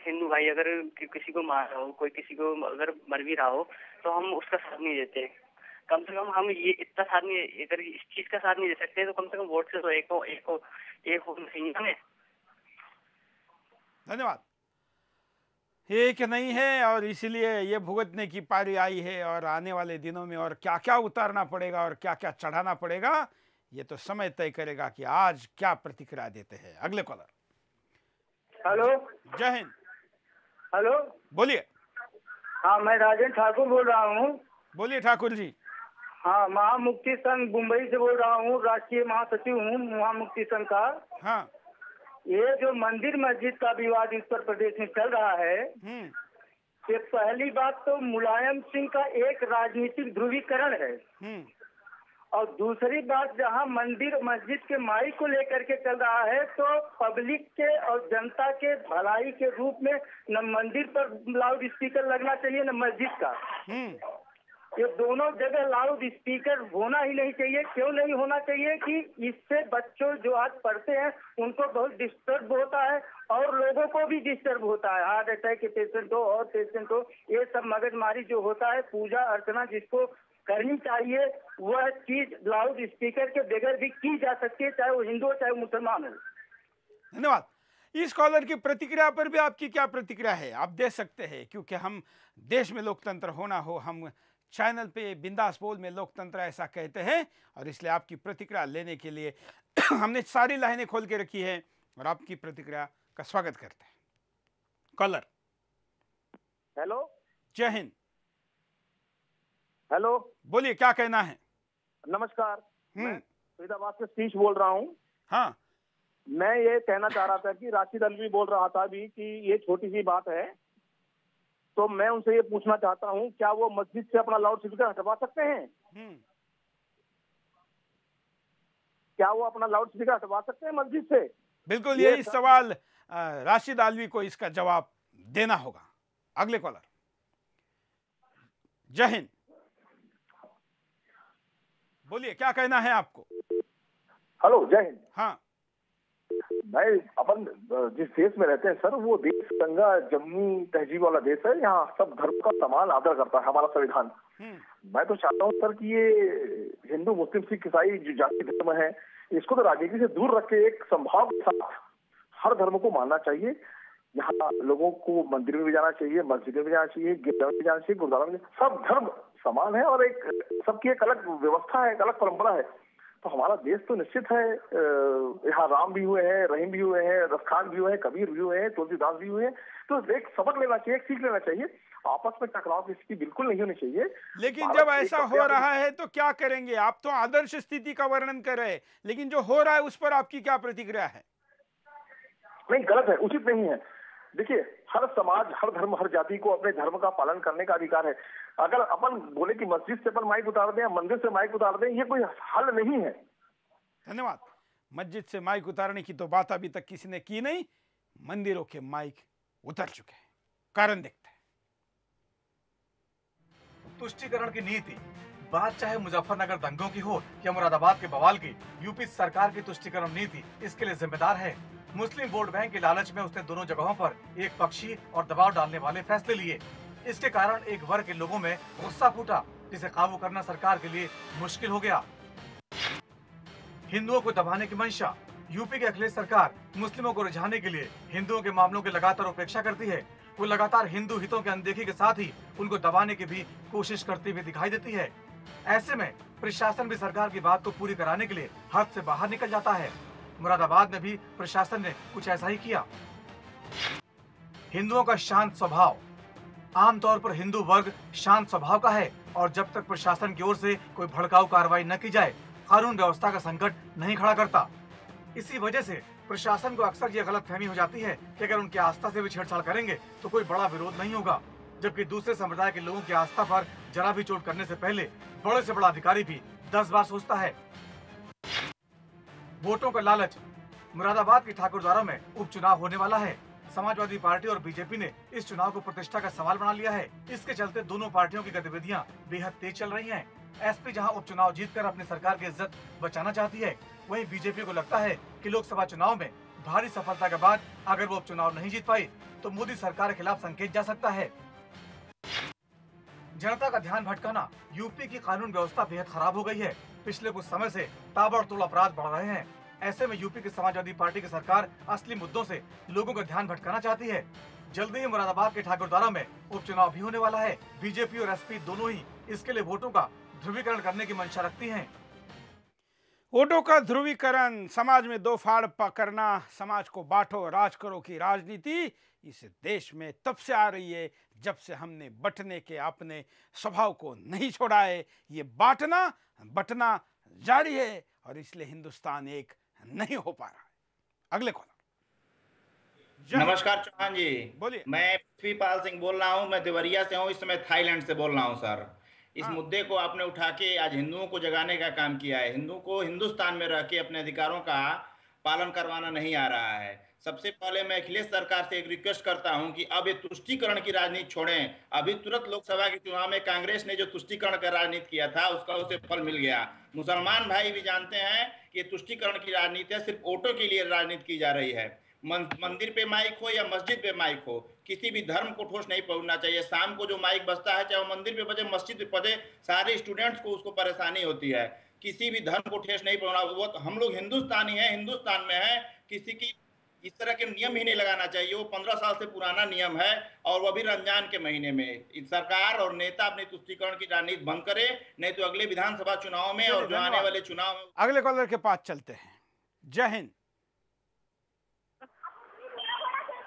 हिंदू भाई अगर किसी को मार रहा हो, कोई किसी को अगर मर भी रहा हो, तो हम उसका साथ नहीं देते। कम से कम हम ये इतना साथ नहीं, अगर इस चीज का साथ नहीं दे सकते तो कम से कम वोट से तो एक हो हमें। धन्यवाद। एक नहीं है, और इसीलिए ये भुगतने की पारी आई है, और आने वाले दिनों में और क्या क्या उतारना पड़ेगा और क्या क्या चढ़ाना पड़ेगा, ये तो समय तय करेगा कि आज क्या प्रतिक्रिया देते हैं। अगले कॉलर। हेलो, जय हिंद। हेलो, बोलिए। हाँ, मैं राजेंद्र ठाकुर बोल रहा हूँ। बोलिए ठाकुर जी। हाँ, महामुक्ति संघ मुंबई से बोल रहा हूँ, राष्ट्रीय महासचिव हूँ महामुक्ति संघ का। हाँ। ये जो मंदिर मस्जिद का विवाद उत्तर प्रदेश में चल रहा है, ये पहली बात तो मुलायम सिंह का एक राजनीतिक ध्रुवीकरण है, और दूसरी बात जहाँ मंदिर मस्जिद के माई को लेकर के चल रहा है, तो पब्लिक के और जनता के भलाई के रूप में न मंदिर पर लाउड स्पीकर लगना चाहिए न मस्जिद का। ये दोनों जगह लाउड स्पीकर होना ही नहीं चाहिए। क्यों नहीं होना चाहिए कि इससे बच्चों जो आज पढ़ते हैं उनको बहुत डिस्टर्ब होता है, और लोगों को भी डिस्टर्ब होता है। हार्ट अटैक के पेशेंट हो और पेशेंट हो, ये सब मगजमारी जो होता है, पूजा अर्चना जिसको करनी चाहिए, वह चीज लाउड स्पीकर के बगैर भी की जा सकती है, चाहे वो हिंदू हो चाहे वो मुसलमान हो। धन्यवाद। इस कॉलर की प्रतिक्रिया पर भी आपकी क्या प्रतिक्रिया है, आप दे सकते हैं, क्योंकि हम देश में लोकतंत्र होना हो, हम चैनल पे बिंदास बोल में लोकतंत्र ऐसा कहते हैं, और इसलिए आपकी प्रतिक्रिया लेने के लिए हमने सारी लाइनें खोल के रखी है और आपकी प्रतिक्रिया का स्वागत करते हैं। कॉलर। हेलो, जय हिंद। हेलो, बोलिए, क्या कहना है? नमस्कार, मैं फरीदाबाद से सतीश बोल रहा हूँ। हाँ, मैं ये कहना चाह रहा था कि राशिद अलवी बोल रहा था अभी कि ये छोटी सी बात है, तो मैं उनसे ये पूछना चाहता हूँ, क्या वो मस्जिद से अपना लाउड स्पीकर हटवा सकते हैं? क्या वो अपना लाउड स्पीकर हटवा सकते हैं मस्जिद से? बिल्कुल, यही सवाल राशिद अलवी को इसका जवाब देना होगा। अगले कॉलर। जय हिंद। बोलिए, क्या कहना है आपको? हेलो, जय हिंद। हाँ, भाई, अपन जिस देश में रहते हैं सर, वो देश गंगा जमुनी तहजीब वाला देश है। यहाँ सब धर्म का समान आदर करता है हमारा संविधान। मैं तो चाहता हूँ सर कि ये हिंदू मुस्लिम सिख ईसाई जो जाति धर्म है, इसको तो राजनीति से दूर रख के एक संभाव के साथ हर धर्म को मानना चाहिए। यहाँ लोगों को मंदिर में भी जाना चाहिए, मस्जिद में भी जाना चाहिए, गिरजा में भी जाना चाहिए, गुरुद्वारा में। सब धर्म समान है और एक सबकी एक अलग व्यवस्था है, एक अलग परंपरा है। तो हमारा देश तो निश्चित है, यहाँ राम भी हुए हैं, रहीम भी हुए हैं, रसखान भी हुए हैं, कबीर भी हुए हैं, तुलसीदास भी हुए हैं। तो एक सबक लेना चाहिए, एक सीख लेना चाहिए। आपस में टकराव की स्थिति बिल्कुल नहीं होनी चाहिए। लेकिन जब ऐसा हो रहा है तो क्या करेंगे? आप तो आदर्श स्थिति का वर्णन कर रहे हैं, लेकिन जो हो रहा है उस पर आपकी क्या प्रतिक्रिया है? नहीं, गलत है, उचित नहीं है। देखिए, हर समाज, हर धर्म, हर जाति को अपने धर्म का पालन करने का अधिकार है। अगर अपन बोले कि मस्जिद से अपन माइक उतार दें या मंदिर से माइक उतार दें, ये कोई हल नहीं है। धन्यवाद। मस्जिद से माइक उतारने की तो बात अभी तक किसी ने की नहीं, मंदिरों के माइक उतर चुके हैं। कारण देखते हैं। तुष्टीकरण की नीति, बात चाहे मुजफ्फरनगर दंगों की हो या मुरादाबाद के बवाल की, यूपी सरकार की तुष्टीकरण नीति इसके लिए जिम्मेदार है। मुस्लिम वोट बैंक के लालच में उसने दोनों जगहों पर एक पक्षी और दबाव डालने वाले फैसले लिए। इसके कारण एक वर्ग के लोगों में गुस्सा फूटा, जिसे काबू करना सरकार के लिए मुश्किल हो गया। हिंदुओं को दबाने की मंशा, यूपी की अखिलेश सरकार मुस्लिमों को रिझाने के लिए हिंदुओं के मामलों की लगातार उपेक्षा करती है। वो लगातार हिंदू हितों की अनदेखी के साथ ही उनको दबाने की भी कोशिश करती हुई दिखाई देती है। ऐसे में प्रशासन भी सरकार की बात को पूरी कराने के लिए हद से बाहर निकल जाता है। मुरादाबाद में भी प्रशासन ने कुछ ऐसा ही किया। हिंदुओं का शांत स्वभाव, आमतौर पर हिंदू वर्ग शांत स्वभाव का है, और जब तक प्रशासन की ओर से कोई भड़काऊ कार्रवाई न की जाए, कानून व्यवस्था का संकट नहीं खड़ा करता। इसी वजह से प्रशासन को अक्सर ये गलतफहमी हो जाती है कि अगर उनकी आस्था से भी छेड़छाड़ करेंगे तो कोई बड़ा विरोध नहीं होगा, जबकि दूसरे संप्रदाय के लोगों की आस्था पर जरा भी चोट करने से पहले बड़े से बड़ा अधिकारी भी 10 बार सोचता है। वोटों का लालच, मुरादाबाद के ठाकुरद्वारा में उपचुनाव होने वाला है। समाजवादी पार्टी और बीजेपी ने इस चुनाव को प्रतिष्ठा का सवाल बना लिया है। इसके चलते दोनों पार्टियों की गतिविधियां बेहद तेज चल रही हैं। एसपी जहां उपचुनाव जीतकर अपनी सरकार की इज्जत बचाना चाहती है, वहीं बीजेपी को लगता है कि लोकसभा चुनाव में भारी सफलता के बाद अगर वो उपचुनाव नहीं जीत पाई तो मोदी सरकार के खिलाफ संकेत जा सकता है। जनता का ध्यान भटकाना, यूपी की कानून व्यवस्था बेहद खराब हो गई है। पिछले कुछ समय से ताबड़तोड़ अपराध बढ़ रहे हैं। ऐसे में यूपी की समाजवादी पार्टी की सरकार असली मुद्दों से लोगों का ध्यान भटकाना चाहती है। जल्दी ही मुरादाबाद के ठाकुरद्वारा में उपचुनाव भी होने वाला है। बीजेपी और एसपी दोनों ही इसके लिए वोटों का ध्रुवीकरण करने की मंशा रखती हैं। वोटों का ध्रुवीकरण, समाज में दो फाड़ करना, समाज को बांटो राज करो की राजनीति इस देश में तब से आ रही है जब से हमने बंटने के अपने स्वभाव को नहीं छोड़ा है। ये बांटना बंटना जारी है और इसलिए हिंदुस्तान एक नहीं हो पा रहा है। अगले कॉलर। नमस्कार चौहान जी, बोलिए। मैं पृथ्वीपाल सिंह बोल रहा हूँ। मैं देवरिया से हूँ, इस समय थाईलैंड से बोल रहा हूँ सर। इस मुद्दे को आपने उठा के आज हिंदुओं को जगाने का काम किया है। हिंदुओं को हिंदुस्तान में रह के अपने अधिकारों का पालन करवाना नहीं आ रहा है। सबसे पहले मैं अखिलेश सरकार से एक रिक्वेस्ट करता हूं कि अब ये तुष्टीकरण की राजनीति छोड़ें। अभी तुरंत लोकसभा के चुनाव में कांग्रेस ने जो तुष्टीकरण का राजनीति किया था उसका उसे फल मिल गया। मुसलमान भाई भी जानते हैं कि तुष्टीकरण की राजनीति है, सिर्फ वोटों के लिए राजनीति की जा रही है। मंदिर पे माइक हो या मस्जिद पे माइक हो, किसी भी धर्म को ठोस नहीं पहुंचना चाहिए। शाम को जो माइक बजता है, चाहे वो मंदिर पे बजे मस्जिद पे बजे, सारे स्टूडेंट्स को उसको परेशानी होती है। किसी भी धर्म को ठेस नहीं पहुंचना। वो हम लोग हिंदुस्तानी हैं, हिंदुस्तान में है, किसी की इस तरह के नियम ही नहीं लगाना चाहिए। वो 15 साल से पुराना नियम है और वो भी रमजान के महीने में। सरकार और नेता अपनी तुष्टीकरण की राजनीति बंद करे, नहीं तो अगले विधानसभा चुनाव में और जो आने वाले चुनाव में। अगले कॉलर के पास चलते हैं। जय हिंद,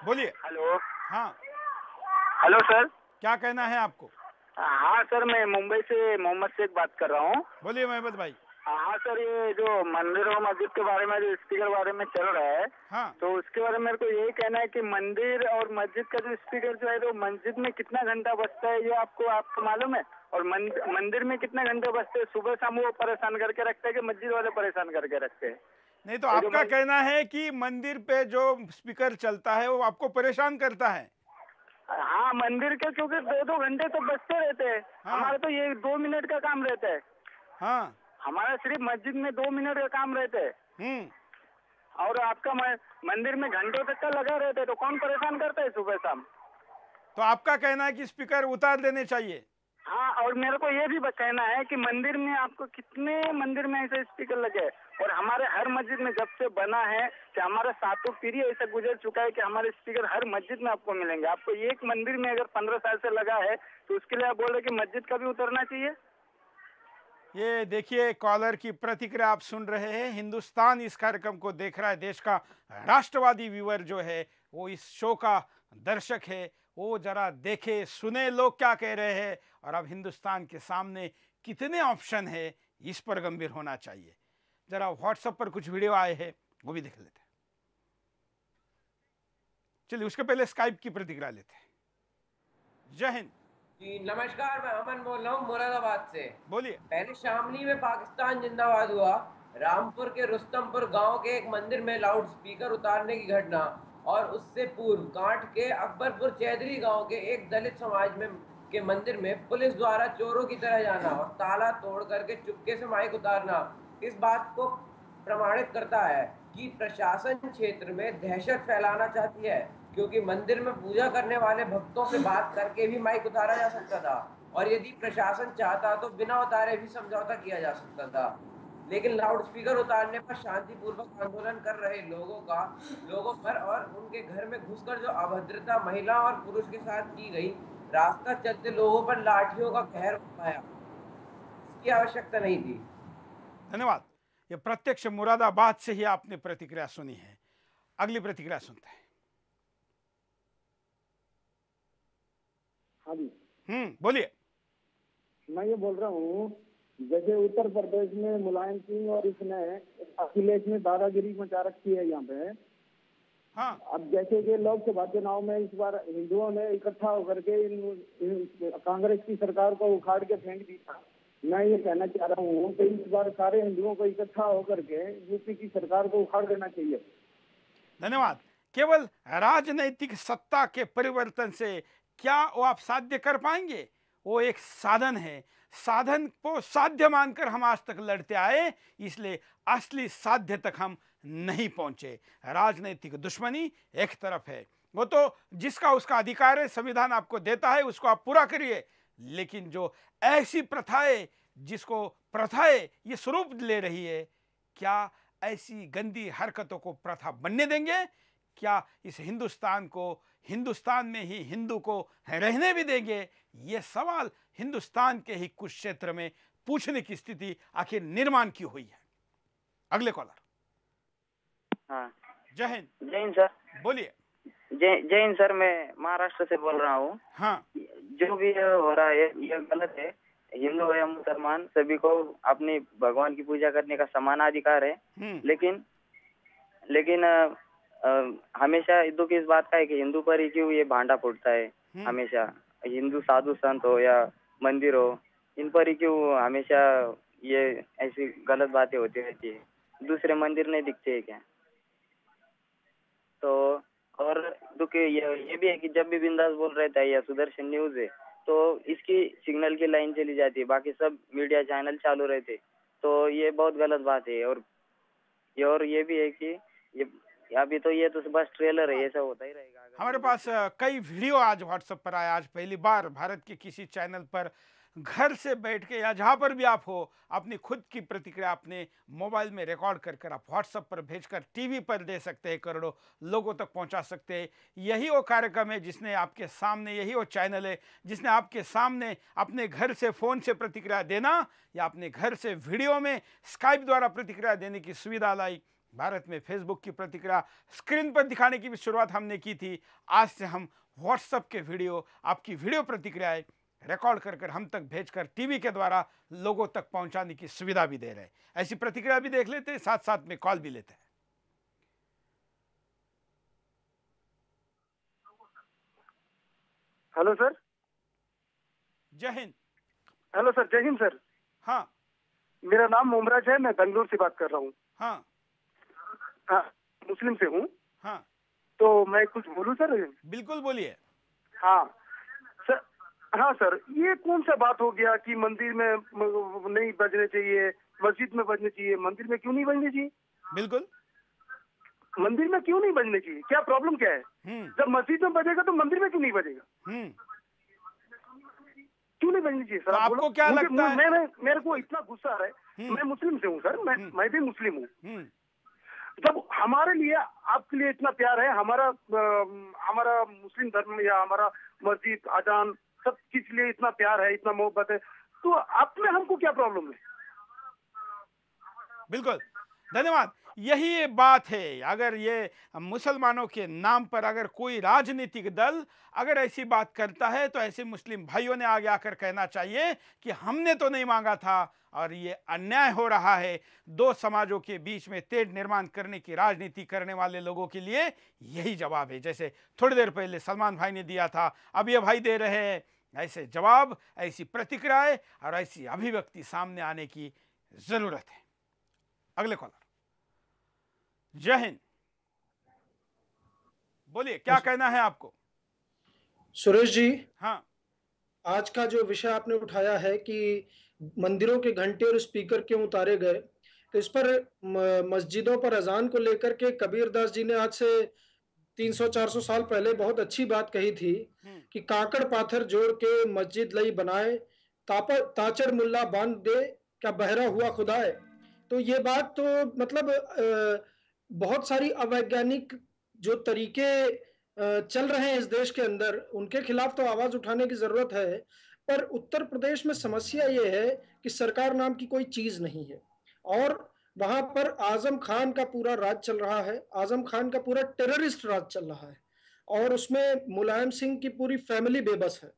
बोलिए। हेलो। हाँ हेलो सर, क्या कहना है आपको? हाँ सर, मैं मुंबई से मोहम्मद शेख बात कर रहा हूँ। बोलिए मोहम्मद भाई। हाँ सर, ये जो मंदिर और मस्जिद के बारे में जो स्पीकर बारे में चल रहा है, हाँ, तो उसके बारे में मेरे को यही कहना है कि मंदिर और मस्जिद का जो स्पीकर जो है, तो मस्जिद में कितना घंटा बजता है ये आपको मालूम है? और मंदिर में कितने घंटे बजते हैं? सुबह शाम वो परेशान करके रखते हैं कि मस्जिद वाले परेशान करके रखते हैं? नहीं तो आपका कहना है कि मंदिर पे जो स्पीकर चलता है वो आपको परेशान करता है? हाँ, मंदिर के क्योंकि 2-2 घंटे तो बजते रहते हैं। हाँ। हमारा तो ये 2 मिनट का काम रहता है। हाँ, हमारा सिर्फ मस्जिद में 2 मिनट का काम रहता है। और आपका मंदिर में घंटों तक का लगा रहता है, तो कौन परेशान करता है सुबह शाम? तो आपका कहना है कि स्पीकर उतार देने चाहिए? हाँ, और मेरे को ये भी कहना है कि मंदिर में आपको कितने मंदिर में ऐसे स्पीकर लगे, और हमारे हर मस्जिद में जब से बना है कि हमारा 7 पीढ़ी ऐसा गुजर चुका है कि हमारे स्पीकर हर मस्जिद में आपको मिलेंगे। आपको एक मंदिर में अगर 15 साल से लगा है तो उसके लिए आप बोल रहे कि मस्जिद का भी उतरना चाहिए? ये देखिए, कॉलर की प्रतिक्रिया आप सुन रहे हैं। हिंदुस्तान इस कार्यक्रम को देख रहा है। देश का राष्ट्रवादी व्यूअर जो है वो इस शो का दर्शक है, वो जरा देखे सुने लोग क्या कह रहे हैं, और अब हिंदुस्तान के सामने कितने ऑप्शन है इस पर गंभीर होना चाहिए। जरा व्हाट्सएप पर कुछ वीडियो आए हैं, वो भी देख लेते हैं। चलिए उसके पहले स्काइप की प्रतिक्रिया लेते हैं। जय हिंद जी, नमस्कार। मैं अमन बोल रहा हूँ मुरादाबाद से। बोलिए। पहले शामली में पाकिस्तान जिंदाबाद हुआ, रामपुर के रुस्तमपुर गांव के एक मंदिर में लाउड स्पीकर उतारने की घटना, और उससे पूर्व कांठ के अकबरपुर चैधरी गांव के एक दलित समाज में के मंदिर में पुलिस द्वारा चोरों की तरह जाना और ताला तोड़ करके चुपके से माइक उतारना इस बात को प्रमाणित करता है कि प्रशासन क्षेत्र में दहशत फैलाना चाहती है, क्योंकि मंदिर में पूजा करने वाले भक्तों से बात करके भी माइक उतारा जा सकता था, और यदि प्रशासन चाहता तो बिना उतारे भी समझौता किया जा सकता था। लेकिन लाउड स्पीकर उतारने पर शांतिपूर्वक आंदोलन कर रहे लोगों पर और उनके घर में घुसकर जो अभद्रता महिला और पुरुष के साथ की गई, रास्ता चलते लोगों पर लाठियों का कहर उठाया, इसकी आवश्यकता नहीं थी। धन्यवाद। ये प्रत्यक्ष मुरादाबाद से ही आपने प्रतिक्रिया सुनी है। अगली प्रतिक्रिया सुनते हैं। हाँ जी, बोलिए। मैं ये बोल रहा हूँ, जैसे उत्तर प्रदेश में मुलायम सिंह और इसने अखिलेश ने दादागिरी मचा रखी है यहाँ पे। हाँ। अब जैसे कि लोकसभा चुनाव में इस बार हिंदुओं ने इकट्ठा होकर के कांग्रेस की सरकार को उखाड़ के फेंक दिया। मैं ये कहना चाह रहा हूँ कि इस बार सारे हिंदुओं को इकट्ठा होकर के यूपी की सरकार को उखाड़ देना चाहिए। धन्यवाद। केवल राजनैतिक सत्ता के परिवर्तन से क्या वो आप साध्य कर पाएंगे? वो एक साधन है, साधन को साध्य मानकर हम आज तक लड़ते आए, इसलिए असली साध्य तक हम नहीं पहुंचे। राजनीतिक दुश्मनी एक तरफ है, वो तो जिसका उसका अधिकार है, संविधान आपको देता है, उसको आप पूरा करिए। लेकिन जो ऐसी प्रथाएं, जिसको प्रथाएं ये स्वरूप ले रही है, क्या ऐसी गंदी हरकतों को प्रथा बनने देंगे? क्या इस हिंदुस्तान को, हिंदुस्तान में ही हिंदू को रहने भी देंगे? ये सवाल हिंदुस्तान के ही कुछ क्षेत्र में पूछने की स्थिति आखिर निर्माण क्यों हुई है? अगले कॉलर। हाँ, जय हिंद। जय हिंद सर। बोलिए। जय हिंद सर, मैं महाराष्ट्र से बोल रहा हूँ। हाँ, जो भी ये हो रहा है ये गलत है। हिंदू या मुसलमान सभी को अपनी भगवान की पूजा करने का समान अधिकार है। लेकिन हमेशा दुख इस बात का है कि हिंदू पर ही क्यों ये भांडा फूटता है। हमेशा हिंदू साधु संत हो या मंदिर हो, इन पर ही क्यों हमेशा ये ऐसी गलत बातें होती रहती है। दूसरे मंदिर नहीं दिखते है क्या? तो और दुख ये भी है कि जब भी बिंदास बोल रहता है या सुदर्शन न्यूज है तो इसकी सिग्नल की लाइन चली जाती है, बाकी सब मीडिया चैनल चालू रहते, तो ये बहुत गलत बात है। और ये भी है कि ये अभी तो ये तो बस ट्रेलर है, ऐसा होता ही रहेगा। हमारे पास कई वीडियो आज व्हाट्सएप पर आया। आज पहली बार भारत के किसी चैनल पर घर से बैठ के या जहाँ पर भी आप हो अपनी खुद की प्रतिक्रिया अपने मोबाइल में रिकॉर्ड कर आप व्हाट्सएप पर भेजकर टीवी पर दे सकते हैं, करोड़ों लोगों तक पहुँचा सकते हैं। यही वो कार्यक्रम है जिसने आपके सामने, यही वो चैनल है जिसने आपके सामने अपने घर से फ़ोन से प्रतिक्रिया देना या अपने घर से वीडियो में स्काइप द्वारा प्रतिक्रिया देने की सुविधा लाई। भारत में फेसबुक की प्रतिक्रिया स्क्रीन पर दिखाने की भी शुरुआत हमने की थी। आज से हम व्हाट्सएप के वीडियो, आपकी वीडियो प्रतिक्रियाएं रिकॉर्ड कर हम तक भेजकर टीवी के द्वारा लोगों तक पहुंचाने की सुविधा भी दे रहे हैं। ऐसी प्रतिक्रिया भी देख लेते हैं, साथ साथ में कॉल भी लेते हैं। Hello sir. जय हिंद। हेलो सर, जय हिंद सर। हाँ, मेरा नाम मुमराज है, मैं बेंगलोर से बात कर रहा हूँ। हाँ, मुस्लिम से हूँ। हाँ, तो मैं कुछ बोलूँ सर? बिल्कुल बोलिए। हाँ सर। हाँ सर, ये कौन सा बात हो गया कि मंदिर में नहीं बजने चाहिए, मस्जिद में बजने चाहिए, मंदिर में क्यों नहीं बजने चाहिए? बिल्कुल, मंदिर में क्यों नहीं बजने चाहिए? क्या प्रॉब्लम क्या है? जब मस्जिद में बजेगा तो मंदिर में क्यों नहीं बजेगा? क्यों नहीं बजनी चाहिए सर? तो आपको क्या लगता है? मेरे को इतना गुस्सा आ रहा है। मैं मुस्लिम से हूँ सर, मैं भी मुस्लिम हूँ। जब हमारे लिए, आपके लिए इतना प्यार है, हमारा मुस्लिम धर्म या हमारा मस्जिद, अजान, सब चीज लिए इतना प्यार है, इतना मोहब्बत है, तो आप में हमको क्या प्रॉब्लम है? बिल्कुल, धन्यवाद। यही ये बात है। अगर ये मुसलमानों के नाम पर अगर कोई राजनीतिक दल अगर ऐसी बात करता है तो ऐसे मुस्लिम भाइयों ने आगे आकर कहना चाहिए कि हमने तो नहीं मांगा था और ये अन्याय हो रहा है। दो समाजों के बीच में तेढ़ निर्माण करने की राजनीति करने वाले लोगों के लिए यही जवाब है। जैसे थोड़ी देर पहले सलमान भाई ने दिया था, अब ये भाई दे रहे हैं। ऐसे जवाब, ऐसी प्रतिक्रियाएं और ऐसी अभिव्यक्ति सामने आने की जरूरत है। अगले कॉलर। जय हिंद। बोलिए, क्या कहना है आपको? सुरेश जी, हाँ, आज का जो विषय आपने उठाया है कि मंदिरों के घंटे और स्पीकर क्यों उतारे गए, तो इस पर मस्जिदों पर अजान को लेकर के कबीर दास जी ने आज से 300-400 साल पहले बहुत अच्छी बात कही थी कि काकड़ पाथर जोड़ के मस्जिद लई बनाए, ताचर मुल्ला बांध दे, क्या बहरा हुआ खुदाए। तो ये बात तो मतलब बहुत सारी अवैज्ञानिक जो तरीके चल रहे हैं इस देश के अंदर, उनके खिलाफ तो आवाज उठाने की जरूरत है। पर उत्तर प्रदेश में समस्या ये है कि सरकार नाम की कोई चीज नहीं है और वहां पर आजम खान का पूरा राज चल रहा है। आजम खान का पूरा टेररिस्ट राज चल रहा है और उसमें मुलायम सिंह की पूरी फैमिली बेबस है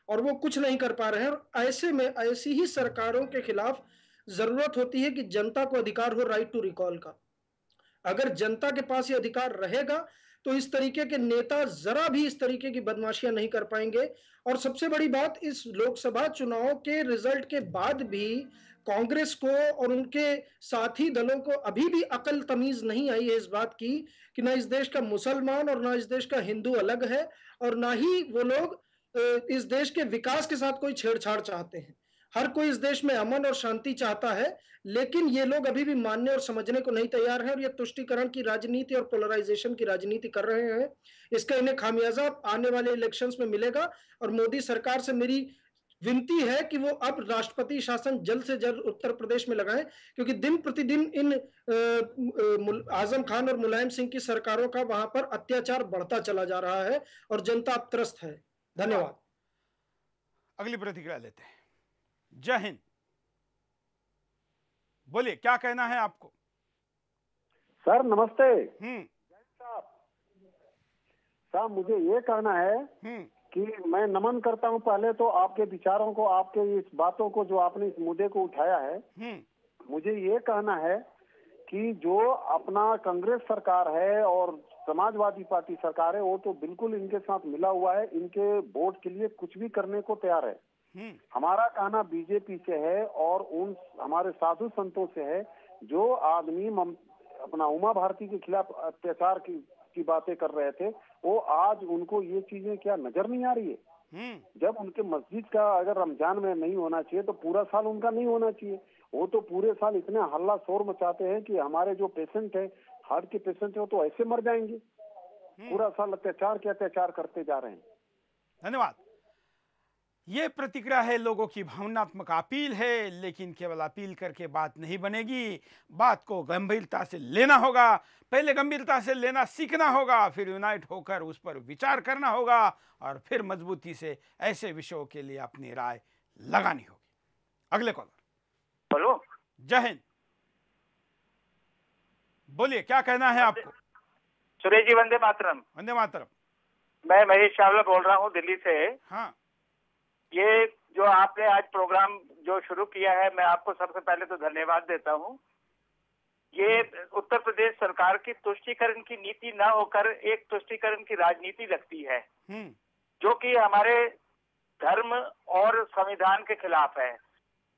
और वो कुछ नहीं कर पा रहे हैं। और ऐसे में ऐसी ही सरकारों के खिलाफ जरूरत होती है कि जनता को अधिकार हो राइट टू रिकॉल का। अगर जनता के पास ये अधिकार रहेगा तो इस तरीके के नेता जरा भी इस तरीके की बदमाशियां नहीं कर पाएंगे। और सबसे बड़ी बात, इस लोकसभा चुनाव के रिजल्ट के बाद भी कांग्रेस को और उनके साथी दलों को अभी भी अकल तमीज नहीं आई है इस बात की कि ना इस देश का मुसलमान और ना इस देश का हिंदू अलग है और ना ही वो लोग इस देश के विकास के साथ कोई छेड़छाड़ चाहते हैं। हर कोई इस देश में अमन और शांति चाहता है, लेकिन ये लोग अभी भी मानने और समझने को नहीं तैयार हैं और ये तुष्टीकरण की राजनीति और पोलराइजेशन की राजनीति कर रहे हैं। इसका इन्हें खामियाजा आने वाले इलेक्शंस में मिलेगा और मोदी सरकार से मेरी विनती है कि वो अब राष्ट्रपति शासन जल्द से जल्द उत्तर प्रदेश में लगाएं, क्योंकि दिन प्रतिदिन इन आजम खान और मुलायम सिंह की सरकारों का वहां पर अत्याचार बढ़ता चला जा रहा है और जनता अब त्रस्त है। धन्यवाद। अगली प्रतिक्रिया लेते हैं। जय हिंद। बोलिए, क्या कहना है आपको? सर नमस्ते। साहब मुझे ये कहना है कि मैं नमन करता हूँ पहले तो आपके विचारों को, आपके इस बातों को, जो आपने इस मुद्दे को उठाया है। मुझे ये कहना है कि जो अपना कांग्रेस सरकार है और समाजवादी पार्टी सरकार है, वो तो बिल्कुल इनके साथ मिला हुआ है, इनके वोट के लिए कुछ भी करने को तैयार है। हमारा कहना बीजेपी से है और उन हमारे साधु संतों से है जो आदमी अपना उमा भारती के खिलाफ अत्याचार की बातें कर रहे थे, वो आज उनको ये चीजें क्या नजर नहीं आ रही है? जब उनके मस्जिद का अगर रमजान में नहीं होना चाहिए तो पूरा साल उनका नहीं होना चाहिए। वो तो पूरे साल इतने हल्ला शोर मचाते हैं कि हमारे जो पेशेंट है, हार्ट के पेशेंट है, वो तो ऐसे मर जाएंगे। पूरा साल अत्याचार के अत्याचार करते जा रहे हैं। धन्यवाद। ये प्रतिक्रिया है, लोगों की भावनात्मक अपील है, लेकिन केवल अपील करके बात नहीं बनेगी, बात को गंभीरता से लेना होगा। पहले गंभीरता से लेना सीखना होगा, फिर यूनाइट होकर उस पर विचार करना होगा और फिर मजबूती से ऐसे विषयों के लिए अपनी राय लगानी होगी। अगले कॉलर। हेलो, जय हिंद, बोलिए क्या कहना है आपको? सुरेश जी, वंदे मातरम। वंदे मातरम। मैं महेश चावला बोल रहा हूँ दिल्ली से। हाँ, ये जो आपने आज प्रोग्राम जो शुरू किया है, मैं आपको सबसे पहले तो धन्यवाद देता हूँ। ये उत्तर प्रदेश सरकार की तुष्टीकरण की नीति न होकर एक तुष्टीकरण की राजनीति लगती है, जो कि हमारे धर्म और संविधान के खिलाफ है।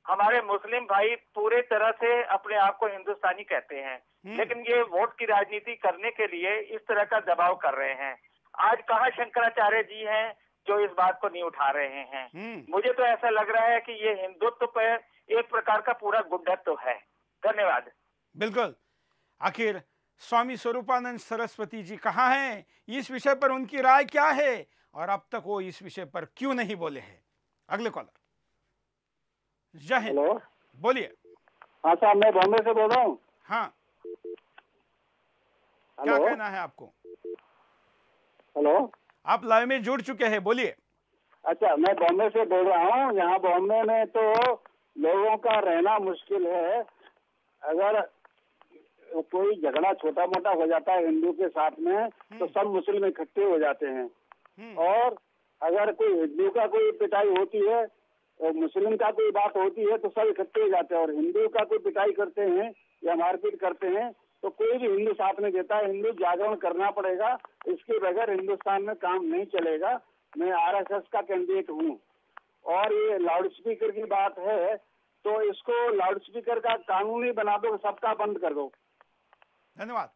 हमारे मुस्लिम भाई पूरे तरह से अपने आप को हिंदुस्तानी कहते हैं, लेकिन ये वोट की राजनीति करने के लिए इस तरह का दबाव कर रहे हैं। आज कहाँ शंकराचार्य जी हैं जो इस बात को नहीं उठा रहे हैं? मुझे तो ऐसा लग रहा है कि ये हिंदुत्व पर एक प्रकार का पूरा गुंडत्व है। धन्यवाद। बिल्कुल। आखिर स्वामी स्वरूपानंद सरस्वती जी कहाँ हैं? इस विषय पर उनकी राय क्या है और अब तक वो इस विषय पर क्यों नहीं बोले हैं? अगले कॉलर। जय हिंद, बोलिए। हाँ साहब, मैं बॉम्बे से बोल रहा हूँ। हाँ, क्या कहना है आपको? हेलो, आप लाइव में जुड़ चुके हैं, बोलिए। अच्छा, मैं बॉम्बे से बोल रहा हूँ। यहाँ बॉम्बे में तो लोगों का रहना मुश्किल है। अगर कोई झगड़ा छोटा मोटा हो जाता है हिंदू के साथ में तो सब मुस्लिम इकट्ठे हो जाते हैं, और अगर कोई हिंदू का कोई पिटाई होती है और मुस्लिम का कोई बात होती है तो सब इकट्ठे हो जाते हैं, और हिंदू का कोई पिटाई करते हैं या मारपीट करते हैं तो कोई भी हिंदू साथ नहीं देता है। हिंदू जागरण करना पड़ेगा, इसके बगैर हिंदुस्तान में काम नहीं चलेगा। मैं आरएसएस का कैंडिडेट हूँ, और ये लाउड स्पीकर की बात है तो इसको लाउड स्पीकर का कानूनी बना दो, सबका बंद कर दो। धन्यवाद।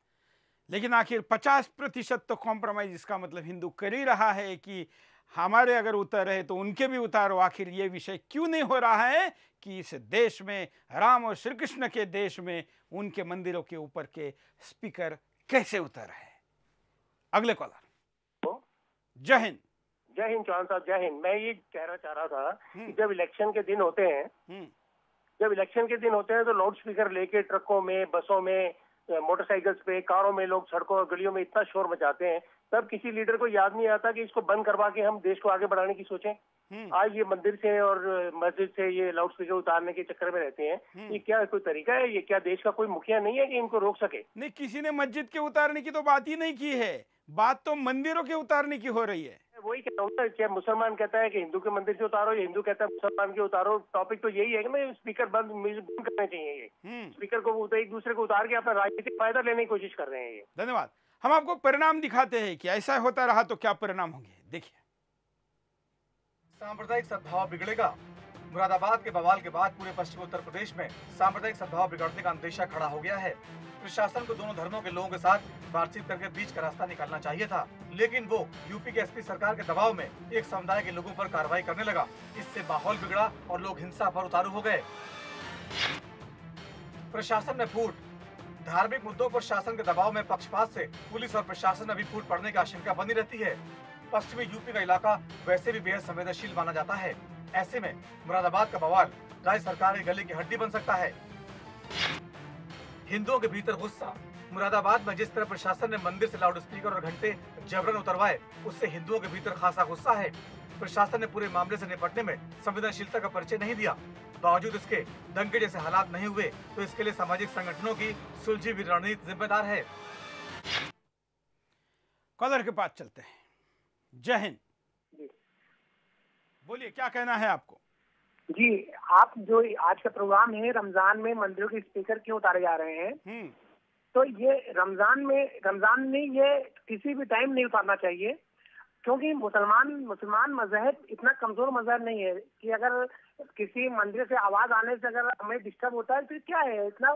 लेकिन आखिर 50% तो कॉम्प्रोमाइज, इसका मतलब हिंदू कर ही रहा है कि हमारे अगर उतर है तो उनके भी उतारो। आखिर ये विषय क्यों नहीं हो रहा है कि इस देश में, राम और श्री कृष्ण के देश में, उनके मंदिरों के ऊपर के स्पीकर कैसे उतर है? अगले कॉलर। जय हिंद। जय हिंद चौहान साहब, जय हिंद। मैं ये कहना चाह रहा था कि जब इलेक्शन के दिन होते हैं तो लाउड स्पीकर लेके ट्रकों में, बसों में, मोटरसाइकिल्स पे, कारों में लोग सड़कों और गलियों में इतना शोर मचाते हैं, तब किसी लीडर को याद नहीं आता कि इसको बंद करवा के हम देश को आगे बढ़ाने की सोचें। आज ये मंदिर से और मस्जिद से ये लाउड स्पीकर उतारने के चक्कर में रहते हैं। ये क्या कोई तरीका है? ये क्या देश का कोई मुखिया नहीं है कि इनको रोक सके? नहीं, किसी ने मस्जिद के उतारने की तो बात ही नहीं की है, बात तो मंदिरों के उतारने की हो रही है। वही कहता हूँ, क्या मुसलमान कहता है कि हिंदू के मंदिर से उतारो, या हिंदू कहता है मुसलमान के उतारो। टॉपिक तो यही है कि ना स्पीकर बंद करने चाहिए। ये स्पीकर को एक दूसरे को उतार के अपना राजनीतिक फायदा लेने की कोशिश कर रहे हैं ये। धन्यवाद। हम आपको परिणाम दिखाते हैं कि ऐसा होता रहा तो क्या परिणाम होंगे, देखिए। सांप्रदायिक सद्भाव बिगड़ेगा। मुरादाबाद के बवाल के बाद पूरे पश्चिमी उत्तर प्रदेश में सांप्रदायिक सद्भाव बिगड़ने का अंदेशा खड़ा हो गया है। प्रशासन को दोनों धर्मों के लोगों के साथ बातचीत करके बीच का रास्ता निकालना चाहिए था, लेकिन वो यूपी के एसपी सरकार के दबाव में एक समुदाय के लोगों पर कार्रवाई करने लगा। इससे माहौल बिगड़ा और लोग हिंसा पर उतारू हो गए। प्रशासन में फूट। धार्मिक मुद्दों पर शासन के दबाव में पक्षपात से पुलिस और प्रशासन में भी फूट पड़ने की आशंका बनी रहती है। पश्चिमी यूपी का इलाका वैसे भी बेहद संवेदनशील माना जाता है। ऐसे में मुरादाबाद का बवाल राज्य सरकार के गले की हड्डी बन सकता है। हिंदुओं के भीतर गुस्सा। मुरादाबाद में जिस तरह प्रशासन ने मंदिर से लाउड स्पीकर और घंटे जबरन उतरवाए, उससे हिंदुओं के भीतर खासा गुस्सा है। प्रशासन ने पूरे मामले से निपटने में संवेदनशीलता का परिचय नहीं दिया। बावजूद इसके दंगे जैसे हालात नहीं हुए तो इसके लिए सामाजिक संगठनों की सुलझी हुई रणनीति जिम्मेदार है। कॉलर के पास चलते हैं। जय हिंद, बोलिए क्या कहना है आपको? जी, आप जो आज का प्रोग्राम है, रमजान में मंदिरों के स्पीकर क्यों उतारे जा रहे हैं, तो ये रमजान में ये किसी भी टाइम नहीं उतारना चाहिए, क्योंकि मुसलमान मजहब इतना कमजोर मजहब नहीं है कि अगर किसी मंदिर से आवाज आने से अगर हमें डिस्टर्ब होता है तो क्या है, इतना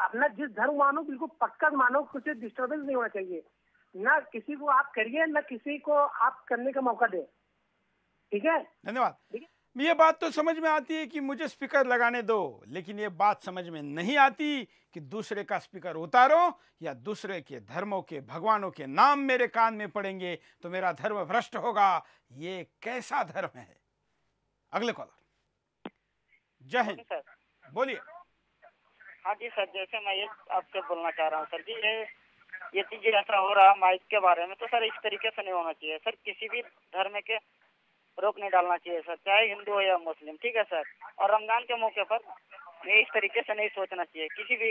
अपना जिस धर्म मानो बिल्कुल पक्का मानो, कुछ डिस्टर्बेंस नहीं होना चाहिए। ना किसी को आप करिए, ना किसी को आप करने का मौका दे। ठीक है, धन्यवाद। ये बात तो समझ में आती है कि मुझे स्पीकर लगाने दो, लेकिन ये बात समझ में नहीं आती कि दूसरे का स्पीकर उतारो या दूसरे के धर्मों के भगवानों के नाम मेरे कान में पड़ेंगे तो मेरा धर्म भ्रष्ट होगा। ये कैसा धर्म है? अगले कॉलर। जय हिंद, बोलिए। हाँ जी सर, जैसे मैं ये आपसे बोलना चाह रहा हूँ सर जी, ये चीज ऐसा हो रहा माइक के बारे में, तो सर इस तरीके से नहीं होना चाहिए सर। किसी भी धर्म के रोक नहीं डालना चाहिए सर, चाहे हिंदू हो या मुस्लिम। ठीक है सर, और रमजान के मौके पर ये इस तरीके से नहीं सोचना चाहिए किसी भी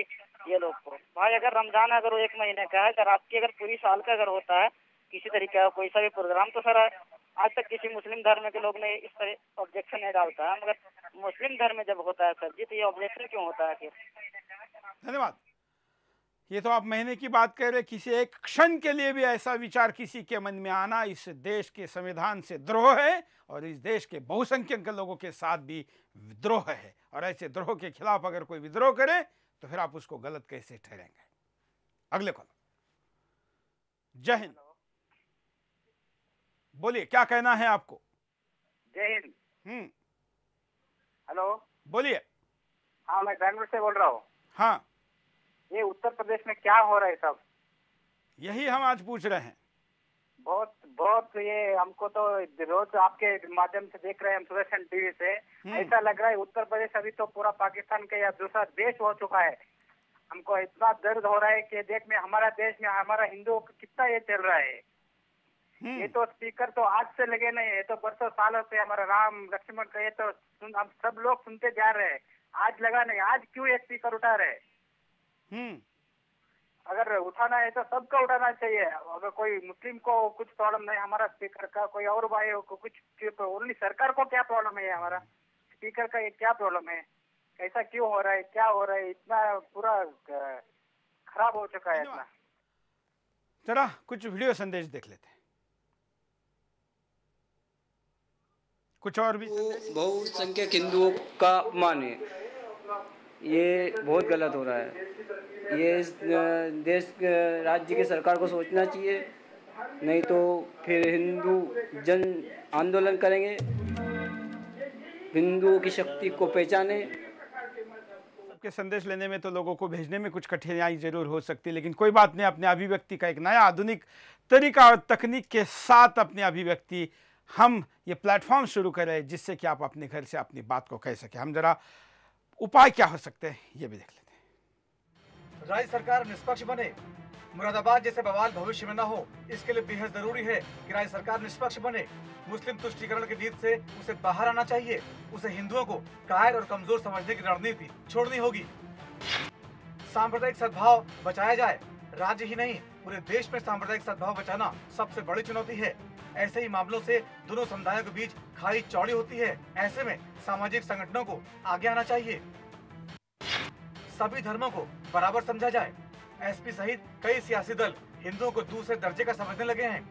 ये लोग को। भाई अगर रमजान अगर वो 1 महीने का है, अगर आपकी अगर पूरी साल का अगर होता है किसी तरीके का कोई सा भी प्रोग्राम, तो सर आज तक किसी मुस्लिम धर्म के लोग ने इस तरह ऑब्जेक्शन नहीं डालता है, मगर मुस्लिम धर्म में जब होता है सर जी तो ये ऑब्जेक्शन क्यों होता है फिर? धन्यवाद। ये तो आप महीने की बात कह रहे, किसी एक क्षण के लिए भी ऐसा विचार किसी के मन में आना इस देश के संविधान से द्रोह है और इस देश के बहुसंख्यक लोगों के साथ भी विद्रोह है। और ऐसे द्रोह के खिलाफ अगर कोई विद्रोह करे तो फिर आप उसको गलत कैसे ठहरेंगे? अगले कॉल। जय हिंद, बोलिए क्या कहना है आपको? जय हिंद। हेलो, बोलिए। हाँ, मैं बैंगलोर से बोल रहा हूँ। हाँ, ये उत्तर प्रदेश में क्या हो रहा है सब? यही हम आज पूछ रहे हैं। बहुत ये हमको तो रोज आपके माध्यम से देख रहे हैं हम, सुदर्शन टीवी से। ऐसा लग रहा है उत्तर प्रदेश अभी तो पूरा पाकिस्तान का या दूसरा देश हो चुका है। हमको इतना दर्द हो रहा है कि देश में हमारा हिंदुओं का कितना ये चल रहा है। ये तो स्पीकर तो आज से लगे नहीं है, ये तो बरसों सालों से हमारा राम लक्ष्मण का ये तो हम सब लोग सुनते जा रहे हैं। आज लगा नहीं, आज क्यों ये स्पीकर उठा रहे? अगर उठाना है तो सबका उठाना चाहिए। अगर कोई मुस्लिम को कुछ प्रॉब्लम नहीं हमारा स्पीकर का, कोई और भाई को कुछ, ओनली सरकार को क्या प्रॉब्लम है? हमारा स्पीकर का ये क्या प्रॉब्लम है? ऐसा क्यों हो रहा है? क्या हो रहा है? इतना पूरा खराब हो चुका है इतना। जरा कुछ वीडियो संदेश देख लेते हैं। कुछ और भी बहुसंख्यक हिंदुओं का अपमान है, ये बहुत गलत हो रहा है। ये देश राज्य की सरकार को सोचना चाहिए, नहीं तो फिर हिंदू जन आंदोलन करेंगे। हिंदुओं की शक्ति को पहचाने। सबके संदेश लेने में तो लोगों को भेजने में कुछ कठिनाई जरूर हो सकती है, लेकिन कोई बात नहीं, अपने अभिव्यक्ति का एक नया आधुनिक तरीका और तकनीक के साथ अपनी अभिव्यक्ति हम ये प्लेटफॉर्म शुरू करें जिससे कि आप अपने घर से अपनी बात को कह सके। हम जरा उपाय क्या हो सकते हैं ये भी देख लेते हैं। राज्य सरकार निष्पक्ष बने, मुरादाबाद जैसे बवाल भविष्य में न हो, इसके लिए बेहद जरूरी है कि राज्य सरकार निष्पक्ष बने। मुस्लिम तुष्टीकरण की नीति से उसे बाहर आना चाहिए। उसे हिंदुओं को कायर और कमजोर समझने की रणनीति छोड़नी होगी। सांप्रदायिक सद्भाव बचाया जाए। राज्य ही नहीं पूरे देश में सांप्रदायिक सद्भाव बचाना सबसे बड़ी चुनौती है। ऐसे ही मामलों से दोनों समुदायों के बीच खाई चौड़ी होती है। ऐसे में सामाजिक संगठनों को आगे आना चाहिए। सभी धर्मों को बराबर समझा जाए। एसपी सहित कई सियासी दल हिंदुओं को दूसरे दर्जे का समझने लगे हैं।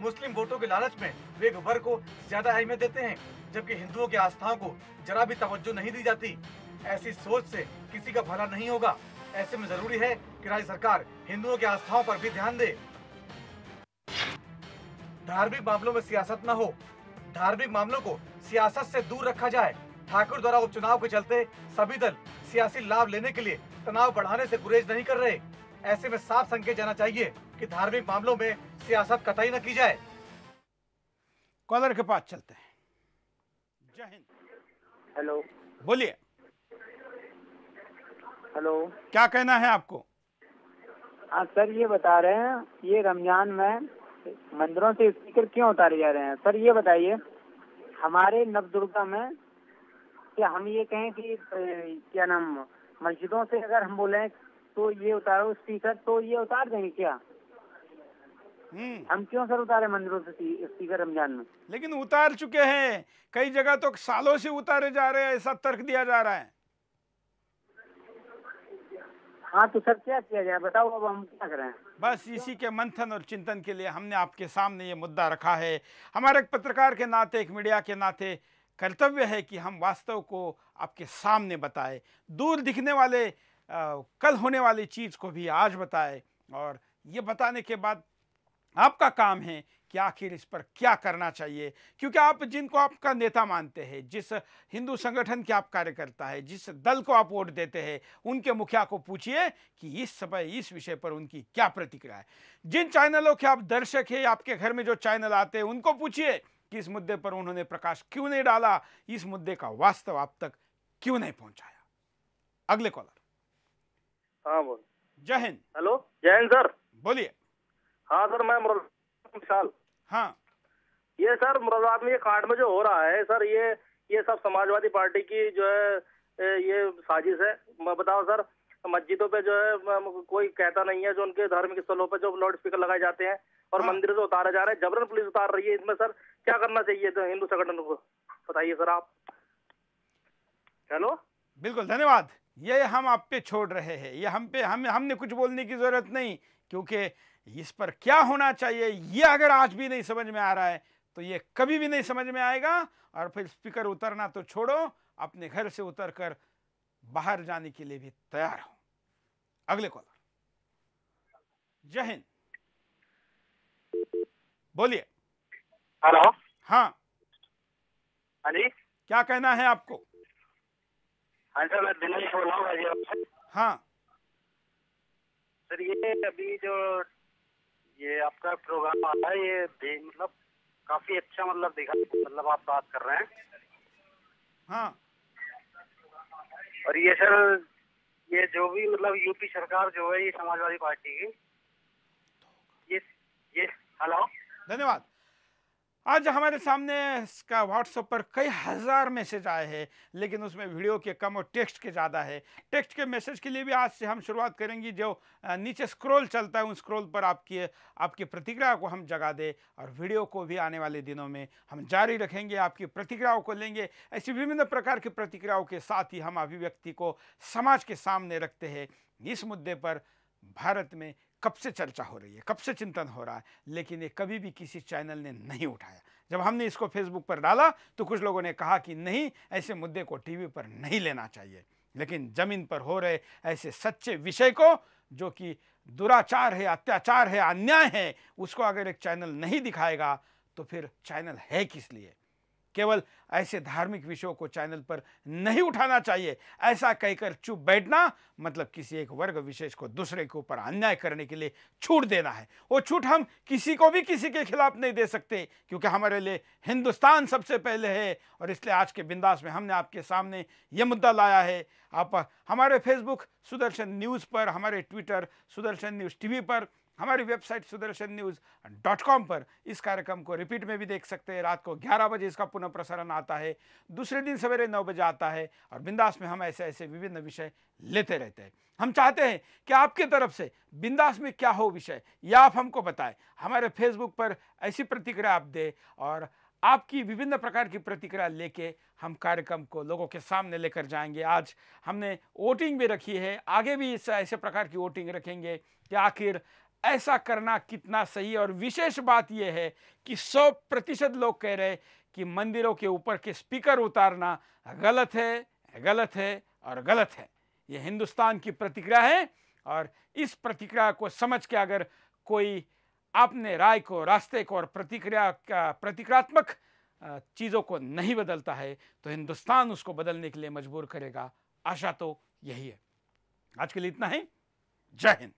मुस्लिम वोटों के लालच में वे एक वर्ग को ज्यादा अहमियत देते हैं, जबकि हिंदुओं की आस्थाओं को जरा भी तवज्जो नहीं दी जाती। ऐसी सोच से किसी का भला नहीं होगा। ऐसे में जरूरी है कि राज्य सरकार हिंदुओं की आस्थाओं पर भी ध्यान दे। धार्मिक मामलों में सियासत न हो। धार्मिक मामलों को सियासत से दूर रखा जाए। ठाकुर द्वारा उपचुनाव के चलते सभी दल सियासी लाभ लेने के लिए तनाव बढ़ाने से गुरेज नहीं कर रहे। ऐसे में साफ संकेत जाना चाहिए कि धार्मिक मामलों में सियासत कतई न की जाए। कॉलर के पास चलते हैं। जय हिंद। हेलो, बोलिए। हेलो, क्या कहना है आपको? हाँ सर, ये बता रहे हैं ये रमजान में मंदिरों से स्पीकर क्यों उतारे जा रहे हैं? सर ये बताइए, हमारे नवदुर्गा में क्या हम ये कहें कि क्या नाम मस्जिदों से अगर हम बोले तो ये उतारो स्पीकर, तो ये उतार देंगे क्या? हम क्यों सर उतारे मंदिरों से स्पीकर रमजान में? लेकिन उतार चुके हैं, कई जगह तो सालों से उतारे जा रहे हैं, ऐसा तर्क दिया जा रहा है। हाँ तो सर क्या किया जाए बताओ, अब हम क्या करें? बस इसी के मंथन और चिंतन के लिए हमने आपके सामने ये मुद्दा रखा है। हमारे एक पत्रकार के नाते, एक मीडिया के नाते कर्तव्य है कि हम वास्तव को आपके सामने बताएं, दूर दिखने वाले कल होने वाली चीज को भी आज बताएं, और ये बताने के बाद आपका काम है कि आखिर इस पर क्या करना चाहिए। क्योंकि आप जिनको आपका नेता मानते हैं, जिस हिंदू संगठन के आप कार्यकर्ता है, जिस दल को आप वोट देते हैं, उनके मुखिया को पूछिए कि इस समय इस विषय पर उनकी क्या प्रतिक्रिया है। जिन चैनलों के आप दर्शक हैं, आपके घर में जो चैनल आते हैं, उनको पूछिए कि इस मुद्दे पर उन्होंने प्रकाश क्यों नहीं डाला, इस मुद्दे का वास्तव आप तक क्यों नहीं पहुंचाया। अगले कॉलर। हाँ बोल। जय हिंद। हेलो, जय हिंद सर। बोलिए। हाँ सर, मैं विशाल। हाँ, ये सर मुरादाबाद में ये कांड में जो हो रहा है सर, ये सब समाजवादी पार्टी की जो है ये साजिश है। मैं बताओ सर, मस्जिदों पे जो है कोई कहता नहीं है, जो उनके धार्मिक स्थलों पे जो लाउड स्पीकर लगाए जाते हैं और मंदिर से उतारे जा रहे हैं, जबरन पुलिस उतार रही है। इसमें सर क्या करना चाहिए तो हिंदू संगठन को बताइए सर आप। हेलो, बिल्कुल धन्यवाद। ये हम आप पे छोड़ रहे हैं, ये हमने कुछ बोलने की जरूरत नहीं, क्योंकि इस पर क्या होना चाहिए ये अगर आज भी नहीं समझ में आ रहा है तो ये कभी भी नहीं समझ में आएगा। और फिर स्पीकर उतरना तो छोड़ो, अपने घर से उतरकर बाहर जाने के लिए भी तैयार हो। अगले कॉलर। जय हिंद। बोलिए। हेलो। हाँ हाँ जी, क्या कहना है आपको? हाँ सर, मैं दिनेश बोल रहा हूँ। हाँ सर, ये अभी जो ये आपका प्रोग्राम आता है, ये मतलब काफी अच्छा मतलब दिखा, मतलब आप बात कर रहे हैं। हाँ। और ये सर, ये जो भी मतलब यूपी सरकार जो है, ये समाजवादी पार्टी की, ये हेलो। धन्यवाद। आज हमारे सामने इसका व्हाट्सएप पर कई हजार मैसेज आए हैं, लेकिन उसमें वीडियो के कम और टेक्स्ट के ज़्यादा है। टेक्स्ट के मैसेज के लिए भी आज से हम शुरुआत करेंगे। जो नीचे स्क्रॉल चलता है, उन स्क्रॉल पर आपकी प्रतिक्रिया को हम जगा दे, और वीडियो को भी आने वाले दिनों में हम जारी रखेंगे, आपकी प्रतिक्रियाओं को लेंगे। ऐसी विभिन्न प्रकार की प्रतिक्रियाओं के साथ ही हम अभिव्यक्ति को समाज के सामने रखते हैं। इस मुद्दे पर भारत में कब से चर्चा हो रही है, कब से चिंतन हो रहा है, लेकिन ये कभी भी किसी चैनल ने नहीं उठाया। जब हमने इसको फेसबुक पर डाला तो कुछ लोगों ने कहा कि नहीं, ऐसे मुद्दे को टीवी पर नहीं लेना चाहिए। लेकिन जमीन पर हो रहे ऐसे सच्चे विषय को, जो कि दुराचार है, अत्याचार है, अन्याय है, उसको अगर एक चैनल नहीं दिखाएगा तो फिर चैनल है किस लिए? केवल ऐसे धार्मिक विषयों को चैनल पर नहीं उठाना चाहिए, ऐसा कहकर चुप बैठना मतलब किसी एक वर्ग विशेष को दूसरे के ऊपर अन्याय करने के लिए छूट देना है। वो छूट हम किसी को भी किसी के खिलाफ नहीं दे सकते, क्योंकि हमारे लिए हिंदुस्तान सबसे पहले है। और इसलिए आज के बिंदास में हमने आपके सामने ये मुद्दा लाया है। आप हमारे फेसबुक सुदर्शन न्यूज़ पर, हमारे ट्विटर सुदर्शन न्यूज़ टीवी पर, हमारी वेबसाइट sudarshannews.com पर इस कार्यक्रम को रिपीट में भी देख सकते हैं। रात को 11 बजे इसका पुनः प्रसारण आता है, दूसरे दिन सवेरे 9 बजे आता है। और बिंदास में हम ऐसे ऐसे विभिन्न विषय लेते रहते हैं। हम चाहते हैं कि आपके तरफ से बिंदास में क्या हो विषय, या आप हमको बताएं। हमारे फेसबुक पर ऐसी प्रतिक्रिया आप दें, और आपकी विभिन्न प्रकार की प्रतिक्रिया लेके हम कार्यक्रम को लोगों के सामने लेकर जाएंगे। आज हमने वोटिंग भी रखी है, आगे भी इस ऐसे प्रकार की वोटिंग रखेंगे कि आखिर ऐसा करना कितना सही। और विशेष बात यह है कि 100% लोग कह रहे कि मंदिरों के ऊपर के स्पीकर उतारना गलत है, गलत है और गलत है। ये हिंदुस्तान की प्रतिक्रिया है, और इस प्रतिक्रिया को समझ के अगर कोई अपने राय को, रास्ते को और प्रतिक्रियात्मक चीज़ों को नहीं बदलता है तो हिंदुस्तान उसको बदलने के लिए मजबूर करेगा। आशा तो यही है। आज के लिए इतना ही। जय हिंद।